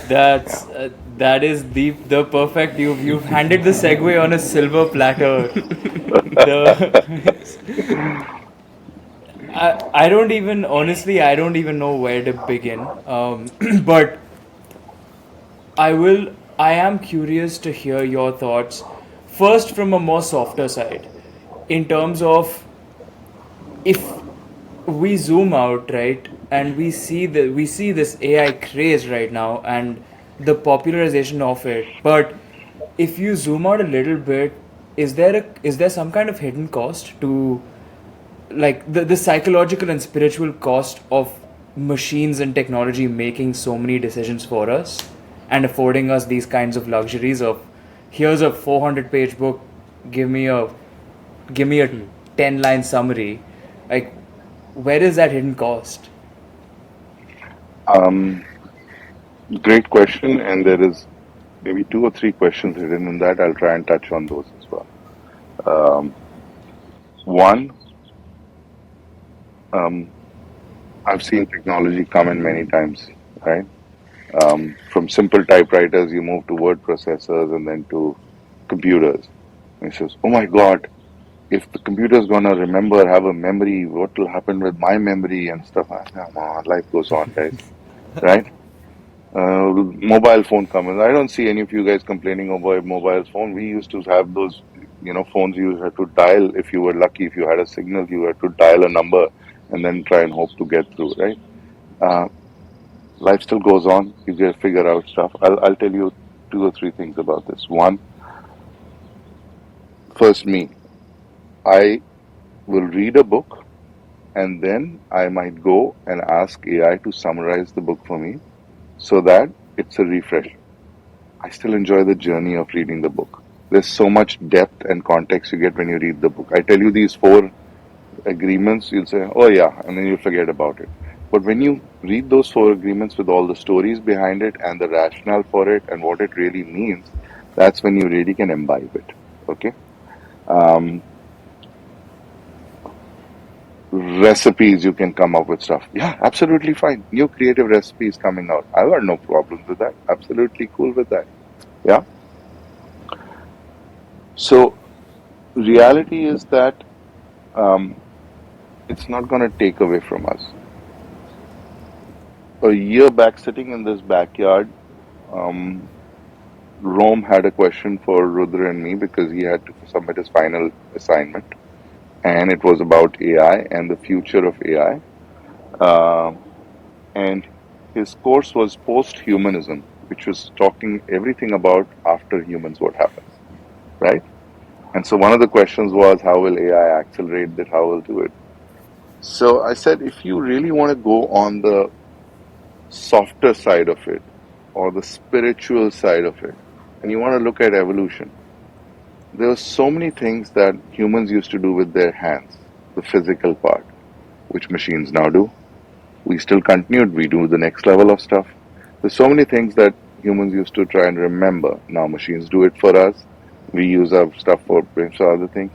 that is the perfect. You've handed the segue on a silver platter. The I don't even honestly I don't even know where to begin. But I am curious to hear your thoughts first from a more softer side in terms of if we zoom out, right, and we see this AI craze right now and the popularization of it. But if you zoom out a little bit, is there some kind of hidden cost to, like, the psychological and spiritual cost of machines and technology making so many decisions for us and affording us these kinds of luxuries of, here's a 400-page book, give me a give me a 10-line summary, like, where is that hidden cost? Um, Great question, and there is maybe two or three questions hidden in that. I'll try and touch on those as well. Um, One, um, I've seen technology come in many times, right? From simple typewriters, you move to word processors and then to computers. And he says, "Oh my God, if the computer's gonna remember, have a memory, what will happen with my memory and stuff?" Come on, life goes on, guys, right? Mobile phone comes. I don't see any of you guys complaining about mobile phone. We used to have those, phones you had to dial. If you were lucky, if you had a signal, you had to dial a number and then try and hope to get through, right? Uh, Life still goes on. You get figure out stuff. I'll tell you two or three things about this. One, first me. I will read a book and then I might go and ask AI to summarize the book for me so that it's a refresh. I still enjoy the journey of reading the book. There's so much depth and context you get when you read the book. I tell you these four agreements, you'll say, "Oh yeah," and then you'll forget about it. But when you read those four agreements with all the stories behind it and the rationale for it and what it really means, that's when you really can imbibe it. Okay? Um, Recipes, you can come up with stuff. Yeah, absolutely fine. New creative recipes coming out. I've got no problems with that. Absolutely cool with that. Yeah. So, reality is that um, it's not going to take away from us. A year back, sitting in this backyard, um, Rome had a question for Rudra and me because he had to submit his final assignment, and it was about AI and the future of AI. And his course was post-humanism, which was talking everything about after humans, what happens, right? And so one of the questions was, how will AI accelerate that? How will do it? So I said, if you really want to go on the softer side of it or the spiritual side of it, and you want to look at evolution, there were so many things that humans used to do with their hands, the physical part, which machines now do. We still continued, we do the next level of stuff. There's so many things that humans used to try and remember. Now machines do it for us. We use our stuff for other things.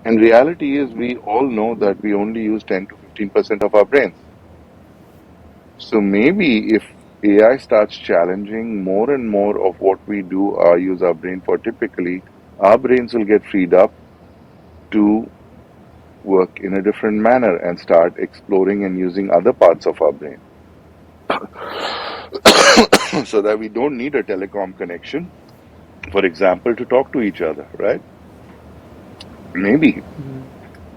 And reality is, we all know that we only use 10 to 15% of our brains. So maybe if AI starts challenging more and more of what we do, use our brain for typically, our brains will get freed up to work in a different manner and start exploring and using other parts of our brain so that we don't need a telecom connection, for example, to talk to each other, right? Maybe.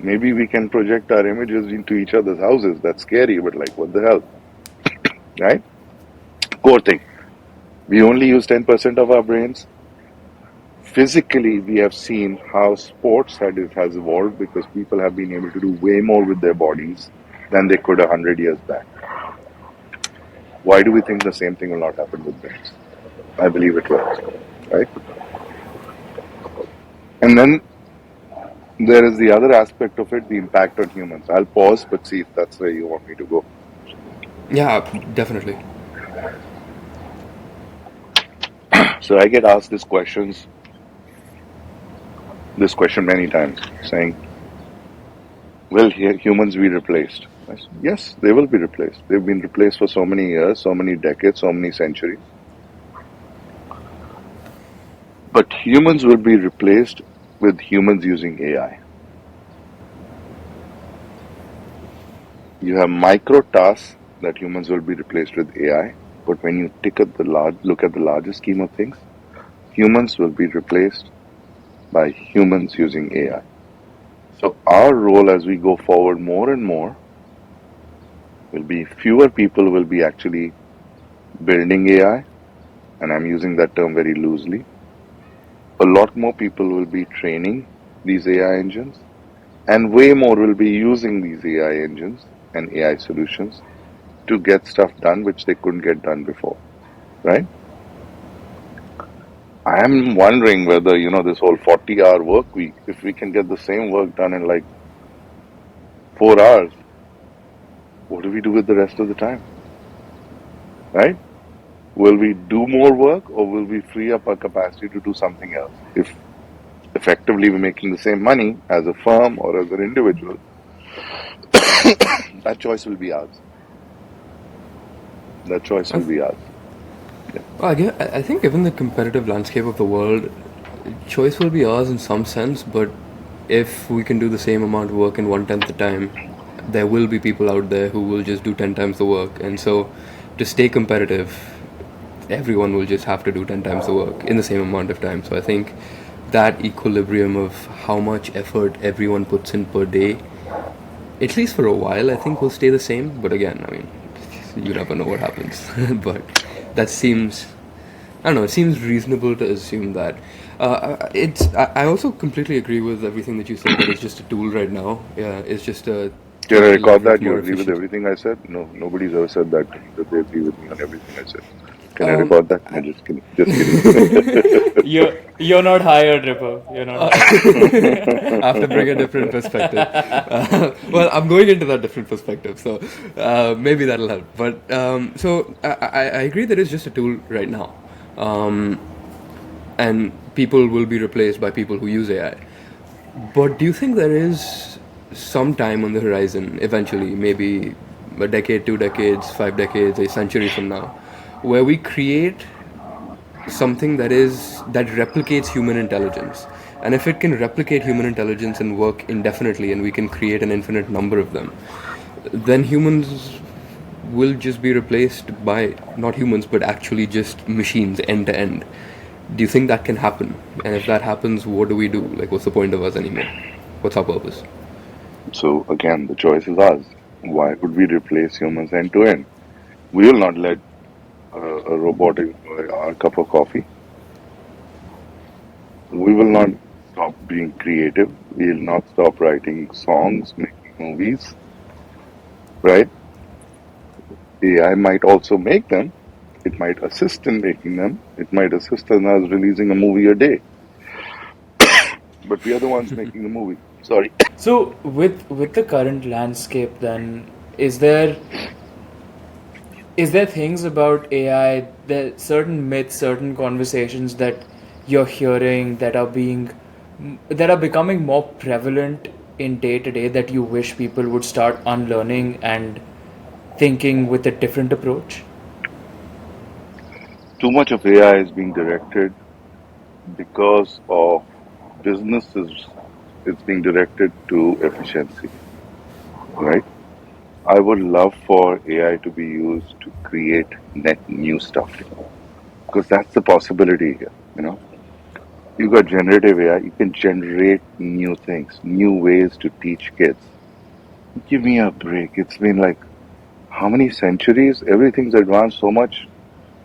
Maybe we can project our images into each other's houses. That's scary, but like, what the hell, right? Core thing. We only use 10% of our brains. Physically, we have seen how sports has evolved because people have been able to do way more with their bodies than they could 100 years back. Why do we think the same thing will not happen with brains? I believe it will, right? And then there is the other aspect of it, the impact on humans. I'll pause, but see if that's where you want me to go. Yeah, definitely. So I get asked this question many times, saying, "Will humans be replaced?" I said, yes, they will be replaced. They've been replaced for so many years, so many decades, so many centuries. But humans will be replaced with humans using AI. You have micro tasks that humans will be replaced with AI, but when you look at the larger scheme of things, humans will be replaced by humans using AI. So our role as we go forward more and more Will be fewer people will be actually building AI, and I'm using that term very loosely. A lot more people will be training these AI engines, and way more will be using these AI engines and AI solutions to get stuff done which they couldn't get done before, right? I am wondering whether, this whole 40-hour work week, if we can get the same work done in like 4 hours, what do we do with the rest of the time, right? Will we do more work or will we free up our capacity to do something else? If effectively we're making the same money as a firm or as an individual, that choice will be ours. That choice I, will th- be ours. Yeah. well, I think given the competitive landscape of the world, choice will be ours in some sense, but if we can do the same amount of work in one tenth the time, there will be people out there who will just do 10 times the work. And so, to stay competitive, everyone will just have to do 10 times the work in the same amount of time. So, I think that equilibrium of how much effort everyone puts in per day, at least for a while, I think will stay the same. But again, I mean, you never know what happens. But that seems, I don't know. It seems reasonable to assume that. It's. I also completely agree with everything that you said. That it's just a tool right now. Yeah, it's just a Can I tool to record leverage that? You more agree with efficiency. everything I said? No, nobody's ever said that to me, that they agree with me on everything I said. Can I record that? No, just kidding. Just kidding. You're not hired, Ripper. You're not hired. I have to bring a different perspective. Well, I'm going into that different perspective, so maybe that'll help. But I agree that it's just a tool right now, um, and people will be replaced by people who use AI. But do you think there is some time on the horizon, eventually, maybe a decade, 2 decades, 5 decades, a century from now, where we create something that replicates human intelligence? And if it can replicate human intelligence and work indefinitely, and we can create an infinite number of them, then humans will just be replaced by not humans but actually just machines end to end. Do you think that can happen? And if that happens, what do we do? Like, what's the point of us anymore? What's our purpose? So again, the choice is ours. Why would we replace humans end to end? We will not let a robot enjoy our cup of coffee. We will not stop being creative. We will not stop writing songs, making movies, right? AI might also make them. It might assist in making them. It might assist in us releasing a movie a day. But we are the ones making the movie. Sorry. So, with the current landscape, then is there things about AI, there certain myths, certain conversations that you're hearing that are becoming more prevalent in day to day that you wish people would start unlearning and thinking with a different approach? Too much of AI is being directed because of businesses. It's being directed to efficiency, right? I would love for AI to be used to create net new stuff because that's the possibility here. You got generative AI, you can generate new things, new ways to teach kids. Give me a break. It's been like how many centuries? Everything's advanced so much,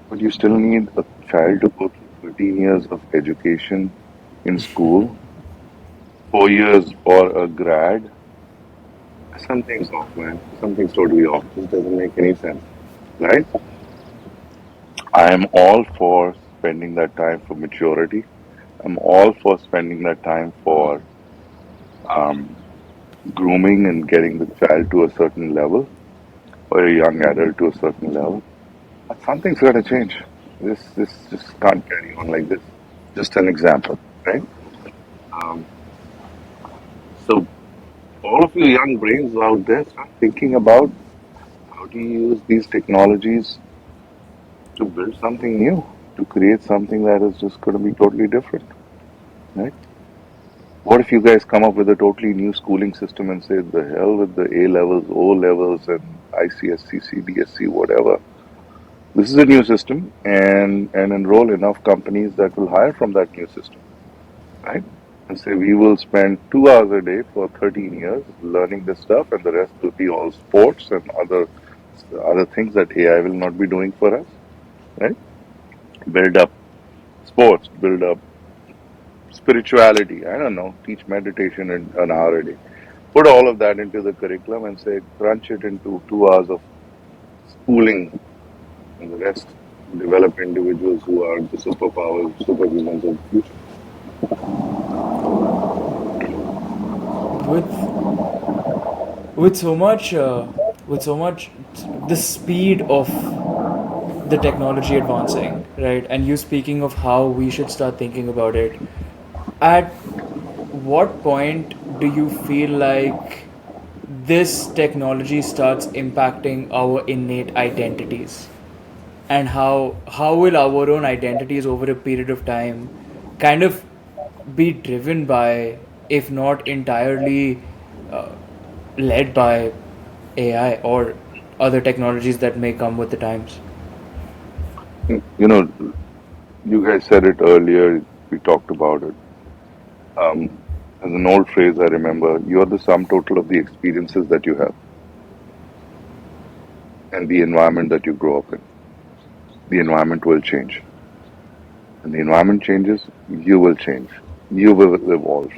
but you still need a child to go through 13 years of education in school, 4 years for a grad. Something's off, man. Something's totally off. This doesn't make any sense, right? I am all for spending that time for maturity. I'm all for spending that time for um, grooming and getting the child to a certain level or a young adult to a certain level. But something's got to change. This just can't carry on like this. Just an example, right? Um, so all of you young brains out there, start thinking about how do you use these technologies to build something new, to create something that is just going to be totally different, right? What if you guys come up with a totally new schooling system and say, the hell with the A levels, O levels, and ICSC, CBSC, whatever? This is a new system, and enroll enough companies that will hire from that new system, right? And say, we will spend 2 hours a day for 13 years learning this stuff, and the rest will be all sports and other Are the things that AI will not be doing for us, right? Build up sports, build up spirituality. I don't know, teach meditation in an hour a day. Put all of that into the curriculum and say, crunch it into 2 hours of schooling, and the rest develop individuals who are the superpowers, superhumans of the future. with with so much with so much the speed of the technology advancing, right? And you speaking of how we should start thinking about it, at what point do you feel like this technology starts impacting our innate identities? And how will our own identities over a period of time kind of be driven by, if not entirely uh, led by AI or other technologies that may come with the times? You know, you guys said it earlier, we talked about it. There's an old phrase I remember, you're the sum total of the experiences that you have and the environment that you grow up in. The environment will change. And the environment changes, you will change. You will evolve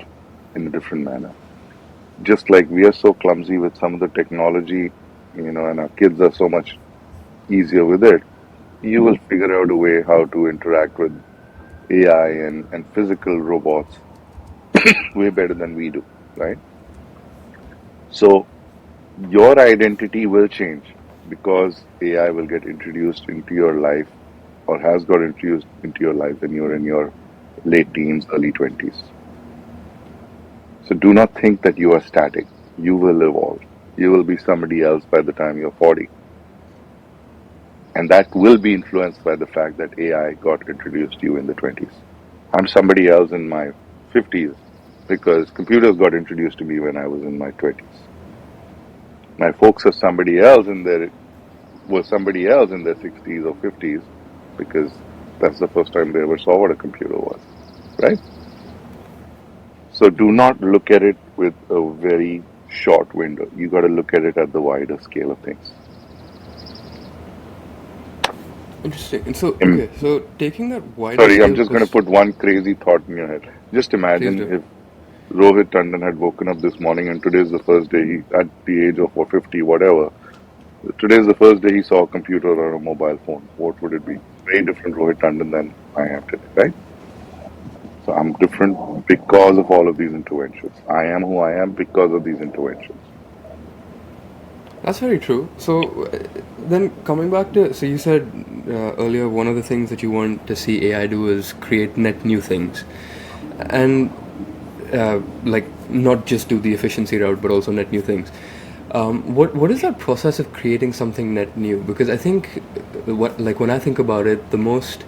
in a different manner. Just like we are so clumsy with some of the technology, and our kids are so much easier with it, you will figure out a way how to interact with AI and physical robots way better than we do, right? So your identity will change because AI will get introduced into your life or has got introduced into your life when you're in your late teens, early 20s. So do not think that you are static. You will evolve. You will be somebody else by the time you're 40. And that will be influenced by the fact that AI got introduced to you in the 20s. I'm somebody else in my 50s because computers got introduced to me when I was in my 20s. My folks are somebody else in their was somebody else in their 60s or 50s because that's the first time they ever saw what a computer was, right? So do not look at it with a very short window. You got to look at it at the wider scale of things. Interesting. And so, Im- okay, so taking that wider Sorry, I'm scale just going to put one crazy thought in your head. Just please imagine do. if Rohit Tandon had woken up this morning and today's the first day at the age of 50, whatever, today's the first day he saw a computer or a mobile phone. What would it be? Very different Rohit Tandon than I am today, right? So I'm different because of all of these interventions. I am who I am because of these interventions. That's very true. So, then coming back to, so you said earlier one of the things that you want to see AI do is create net new things. And like not just do the efficiency route, but also net new things. What is that process of creating something net new? Because I think what like when I think about it, the most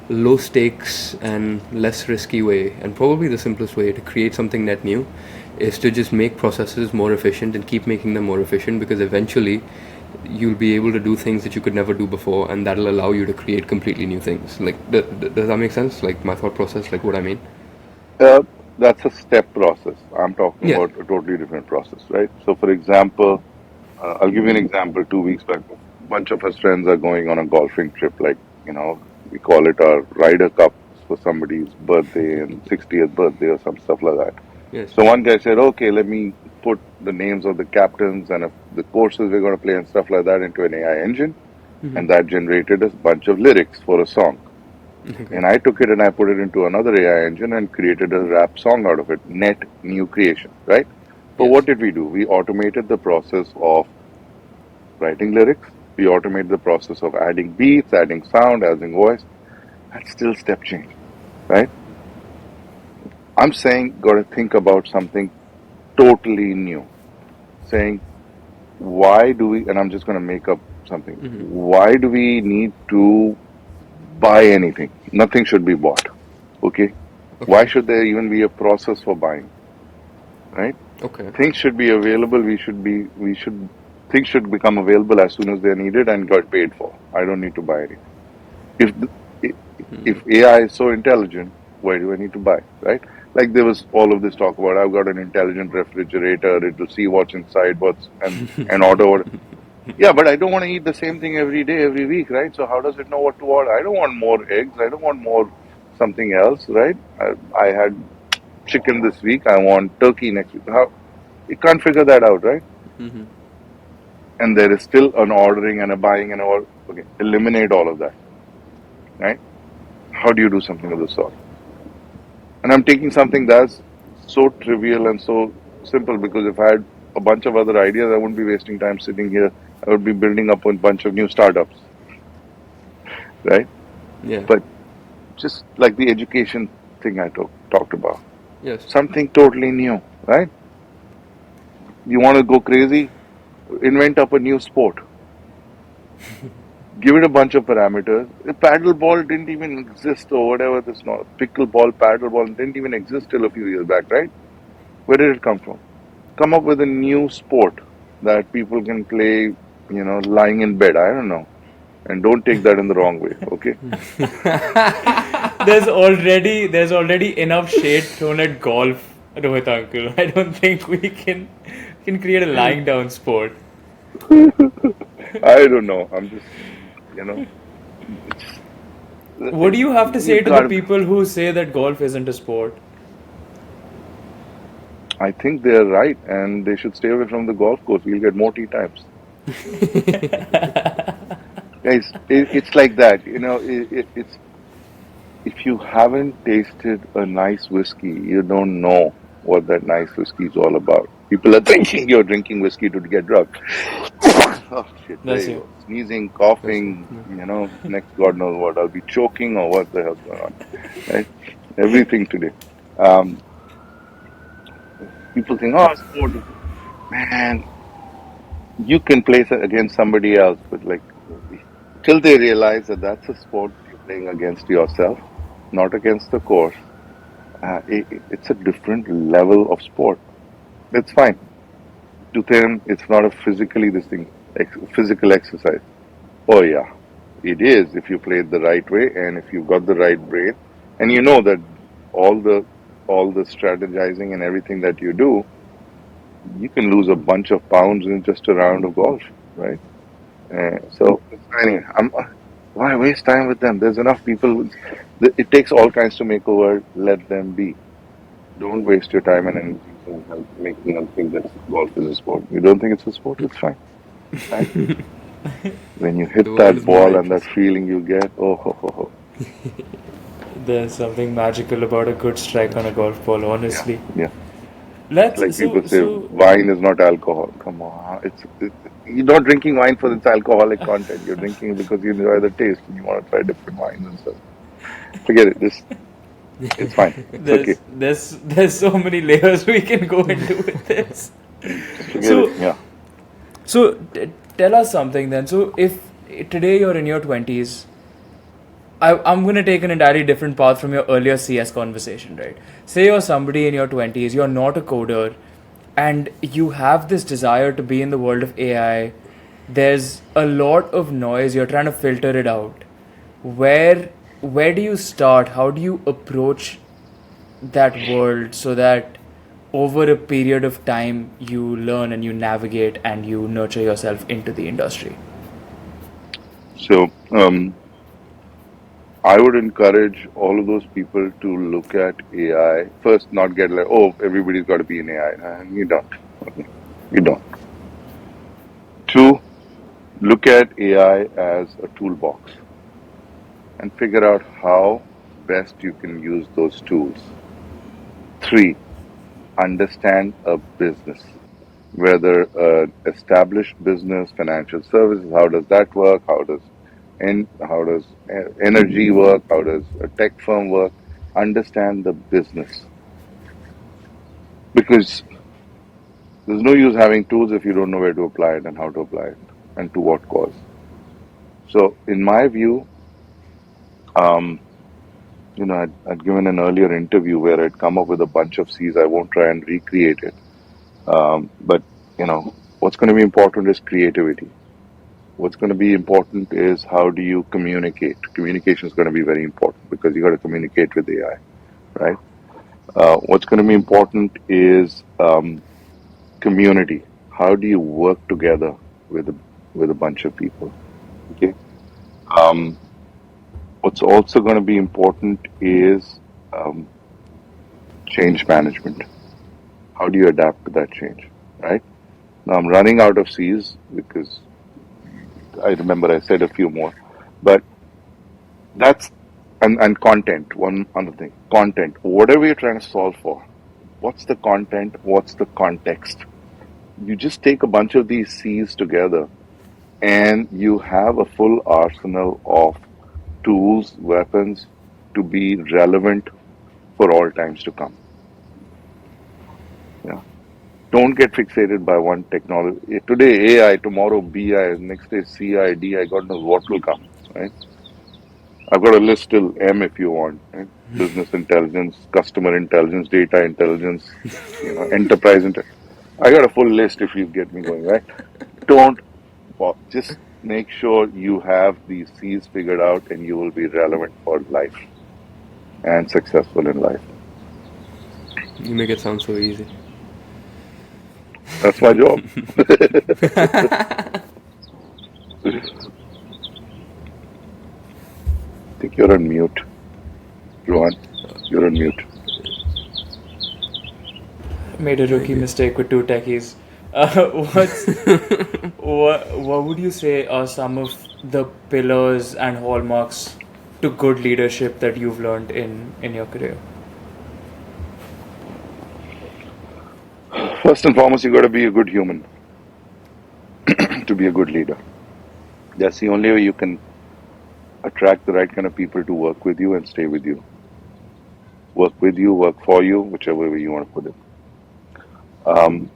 low stakes and less risky way, and probably the simplest way to create something net new, is to just make processes more efficient and keep making them more efficient. Because eventually, you'll be able to do things that you could never do before, and that'll allow you to create completely new things. Like, does that make sense? Like my thought process, like what I mean? Uh, that's a step process. I'm talking Yeah. about a totally different process, right? So, for example, I'll give you an example. 2 weeks back, a bunch of us friends are going on a golfing trip. Like, we call it our Ryder Cup for somebody's birthday and 60th birthday or some stuff like that. Yes. So one guy said, okay, let me put the names of the captains and the courses we're going to play and stuff like that into an AI engine. And that generated a bunch of lyrics for a song. Okay. And I took it and I put it into another AI engine and created a rap song out of it. Net new creation, right? But what Yes. did we do? We automated the process of writing lyrics. We automated the process of adding beats, adding sound, adding voice. That's still step change, right? I'm saying, got to think about something totally new. Saying, why do we, and I'm just going to make up something. Why do we need to buy anything? Nothing should be bought. Okay. Why Okay. should there even be a process for buying? Right? Okay. Things should be available. Things should become available as soon as they're needed and got paid for. I don't need to buy anything. If the, if AI is so intelligent, why do I need to buy? Right? Like there was all of this talk about I've got an intelligent refrigerator. It will see what's inside, what's and order what. Yeah, but I don't want to eat the same thing every day, every week, right? So how does it know what to order? I don't want more eggs. I don't want more something else, right? I had chicken this week. I want turkey next week. How you can't figure that out, right? Hmm. And there is still an ordering and a buying and all. Okay, eliminate all of that, right? How do you do something of the sort? And I'm taking something that's so trivial and so simple because if I had a bunch of other ideas, I wouldn't be wasting time sitting here. I would be building up a bunch of new startups, right? Yeah. But just like the education thing I talked about, Yes. something totally new, right? You want to go crazy? Invent up a new sport. Give it a bunch of parameters. The paddle ball didn't even exist, or whatever this not pickleball, paddle ball didn't even exist till a few years back, right? Where did it come from? Come up with a new sport that people can play, lying in bed. I don't know. And don't take that in the wrong way, okay? There's already enough shade thrown at golf, Rohit uncle. I don't think we can create a lying down sport. I don't know. I'm just, you know, What do you have to you say to the can't. people who say that golf isn't a sport? I think they're right, and they should stay away from the golf course. We'll get more tea times. Guys, it's like that. It's if you haven't tasted a nice whiskey, you don't know what that nice whiskey is all about. People are thinking you're drinking whiskey to get drunk. Oh shit, there Bless you you. go. Sneezing, That's it. coughing, Yeah. next God knows what. I'll be choking or what the hell's going on. Right? Everything today. Um, People think, oh, sport. Man, you can play against somebody else, but like, till they realize that that's a sport you're playing against yourself, not against the course, it's a different level of sport. It's fine. To them, it's not a physically this thing, physical exercise. Oh yeah, it is if you play it the right way and if you've got the right brain, and you know that all the all the strategizing and everything that you do, you can lose a bunch of pounds in just a round of golf, right? So anyway, why waste time with them? There's enough people. It takes all kinds to make a world. Let them be. Don't waste your time and energy making them think that golf is a sport. You don't think it's a sport? It's fine. Right? When you hit The world that is more ball and that interesting. feeling you get, oh ho ho ho. There's something magical about a good strike on a golf ball, Yeah, honestly. yeah. It's like Let's people so say so wine is not alcohol. Come on, you're not drinking wine for its alcoholic content. You're drinking it because you enjoy the taste and you want to try different wines and stuff. Forget it. It's fine. It's okay. there's so many layers we can go into with this. Just forget it. So Yeah. tell us something then. So if today you're in your 20s, I'm going to take an entirely different path from your earlier CS conversation, right? Say you're somebody in your 20s, you're not a coder, and you have this desire to be in the world of AI. There's a lot of noise, you're trying to filter it out. Where do you start? How do you approach that world so that over a period of time you learn and you navigate and you nurture yourself into the industry? So I would encourage all of those people to look at AI first, not get like, oh, everybody's got to be in AI. And you don't. Okay. You don't. Two, look at AI as a toolbox and figure out how best you can use those tools. Three, understand a business, whether an established business, financial services, how does that work? How does energy work? How does a tech firm work? Understand the business because there's no use having tools if you don't know where to apply it and how to apply it and to what cause. So, in my view, um, I'd given an earlier interview where I'd come up with a bunch of C's. I won't try and recreate it. But, what's going to be important is creativity. What's going to be important is how do you communicate. Communication is going to be very important because you got to communicate with AI, right? What's going to be important is community. How do you work together with with a bunch of people. Okay. Um, what's also going to be important is um, change management. How do you adapt to that change? Right now, I'm running out of C's because I remember I said a few more, but that's and content. One other thing, content. Whatever you're trying to solve for, what's the content? What's the context? You just take a bunch of these C's together, and you have a full arsenal of tools, weapons to be relevant for all times to come. Yeah. Don't get fixated by one technology. Today AI, tomorrow BI, next day CI, God knows what will come. Right? I've got a list till M if you want. Right? Business intelligence, customer intelligence, data intelligence, enterprise intelligence. I got a full list if you get me going, right? Don't just make sure you have these C's figured out and you will be relevant for life and successful in life. You make it sound so easy. That's my job. I think you're on mute, Rohan. You're on mute. Made a rookie Okay. mistake with two techies. What's what would you say are some of the pillars and hallmarks to good leadership that you've learned in your career? First and foremost, you got to be a good human to be a good leader. That's the only way you can attract the right kind of people to work with you and stay with you. Work with you, work for you, whichever way you want to put it. Um,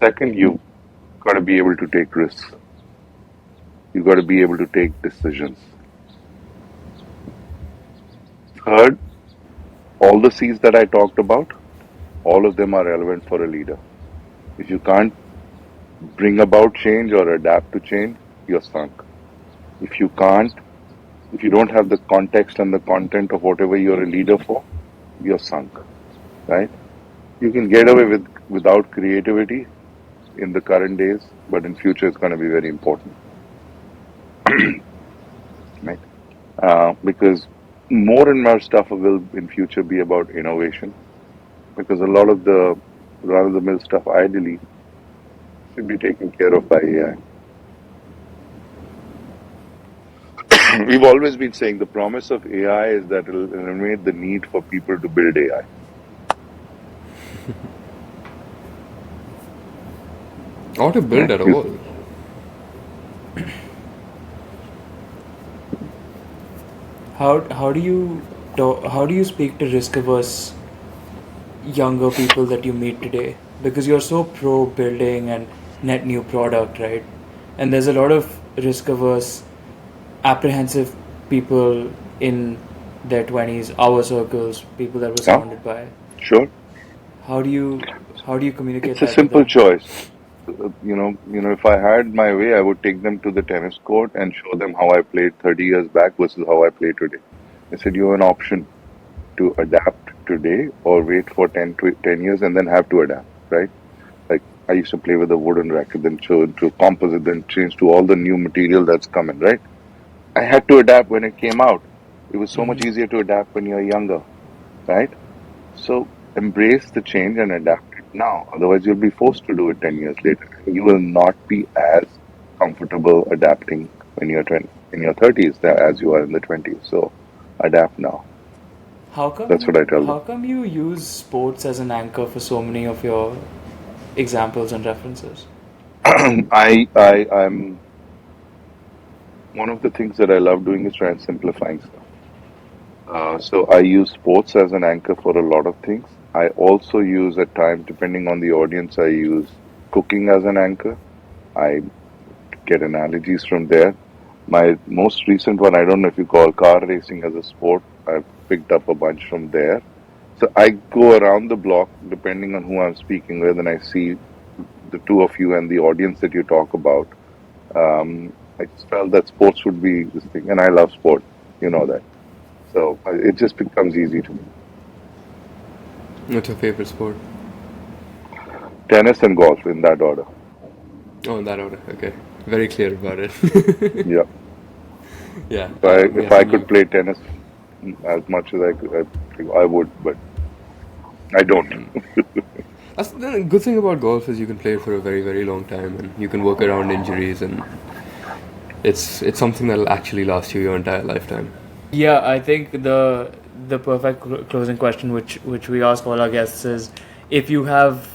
Second, you got to be able to take risks. You got to be able to take decisions. Third, all the C's that I talked about, all of them are relevant for a leader. If you can't bring about change or adapt to change, you're sunk. If you can't, if you don't have the context and the content of whatever you're a leader for, you're sunk, right? You can get away with without creativity in the current days, but in future it's going to be very important, right? Because more and more stuff will in future be about innovation, because a lot of the run-of-the-mill stuff ideally should be taken care of by AI. We've always been saying the promise of AI is that it'll eliminate the need for people to build AI. Or to build Right? at all. How do you how do you speak to risk averse younger people that you meet today? Because you're so pro building and net new product, right? And there's a lot of risk averse, apprehensive people in their 20s, our circles, people that we're Yeah, surrounded by. sure. How do you how do you communicate It's a that with simple them? choice. If I had my way, I would take them to the tennis court and show them how I played 30 years back versus how I play today. I said, you have an option to adapt today or wait for 10 years and then have to adapt, right? Like I used to play with a wooden racket, then to composite, then change to all the new material that's coming, right? I had to adapt when it came out. It was so much easier to adapt when you're younger, right? So embrace the change and adapt it now. Otherwise, you'll be forced to do it 10 years later. You will not be as comfortable adapting when you're in your 30s as you are in the 20s. So adapt now. That's what I tell them. How come you use sports as an anchor for so many of your examples and references? I'm one of the things that I love doing is try and simplifying stuff. So I use sports as an anchor for a lot of things. I also use at times, depending on the audience, I use cooking as an anchor. I get analogies from there. My most recent one, I don't know if you call car racing as a sport. I've picked up a bunch from there. So I go around the block depending on who I'm speaking with, and I see the two of you and the audience that you talk about. I just felt that sports would be this thing, and I love sport. You know that. So it just becomes easy to me. What's your favorite sport? Tennis and golf in that order. Oh, in that order. Okay. very clear about it. Yeah. Yeah, If yeah, I and could you. play tennis as much as I could, I would, but I don't. That's the good thing about golf is you can play it for a very, very long time, and you can work around injuries, and it's something that'll actually last you your entire lifetime. Yeah, I think the perfect closing question, which we ask all our guests, is if you have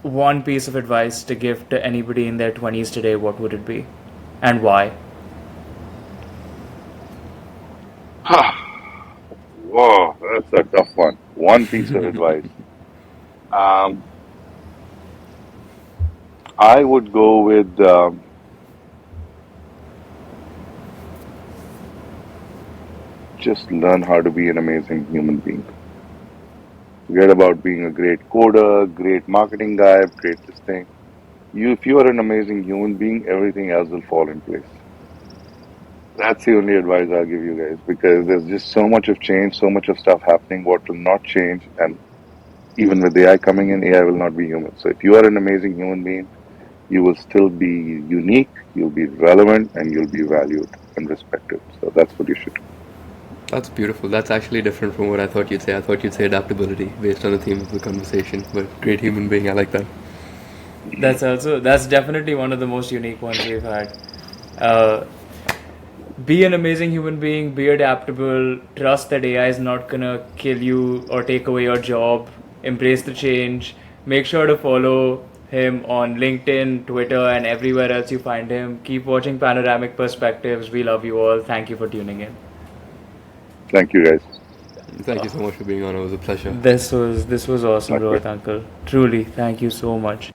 one piece of advice to give to anybody in their 20s today, what would it be, and why? Whoa, that's a tough one. One piece of advice. Um, I would go with just learn how to be an amazing human being. Forget about being a great coder, great marketing guy, great this thing. If you are an amazing human being, everything else will fall in place. That's the only advice I'll give you guys because there's just so much of change, so much of stuff happening. What will not change, and even with AI coming in, AI will not be human. So if you are an amazing human being, you will still be unique, you'll be relevant, and you'll be valued and respected. So that's what you should do. That's beautiful. That's actually different from what I thought you'd say. I thought you'd say adaptability based on the theme of the conversation. But great human being, I like that. That's definitely one of the most unique ones we've had. Uh, be an amazing human being, be adaptable, trust that AI is not gonna kill you or take away your job, embrace the change, make sure to follow him on LinkedIn, Twitter, and everywhere else you find him. Keep watching Panoramic Perspectives. We love you all. Thank you for tuning in. Thank you guys. Thank you so much for being on. It was a pleasure. This was awesome, Rohit Likewise. Uncle. Truly, thank you so much.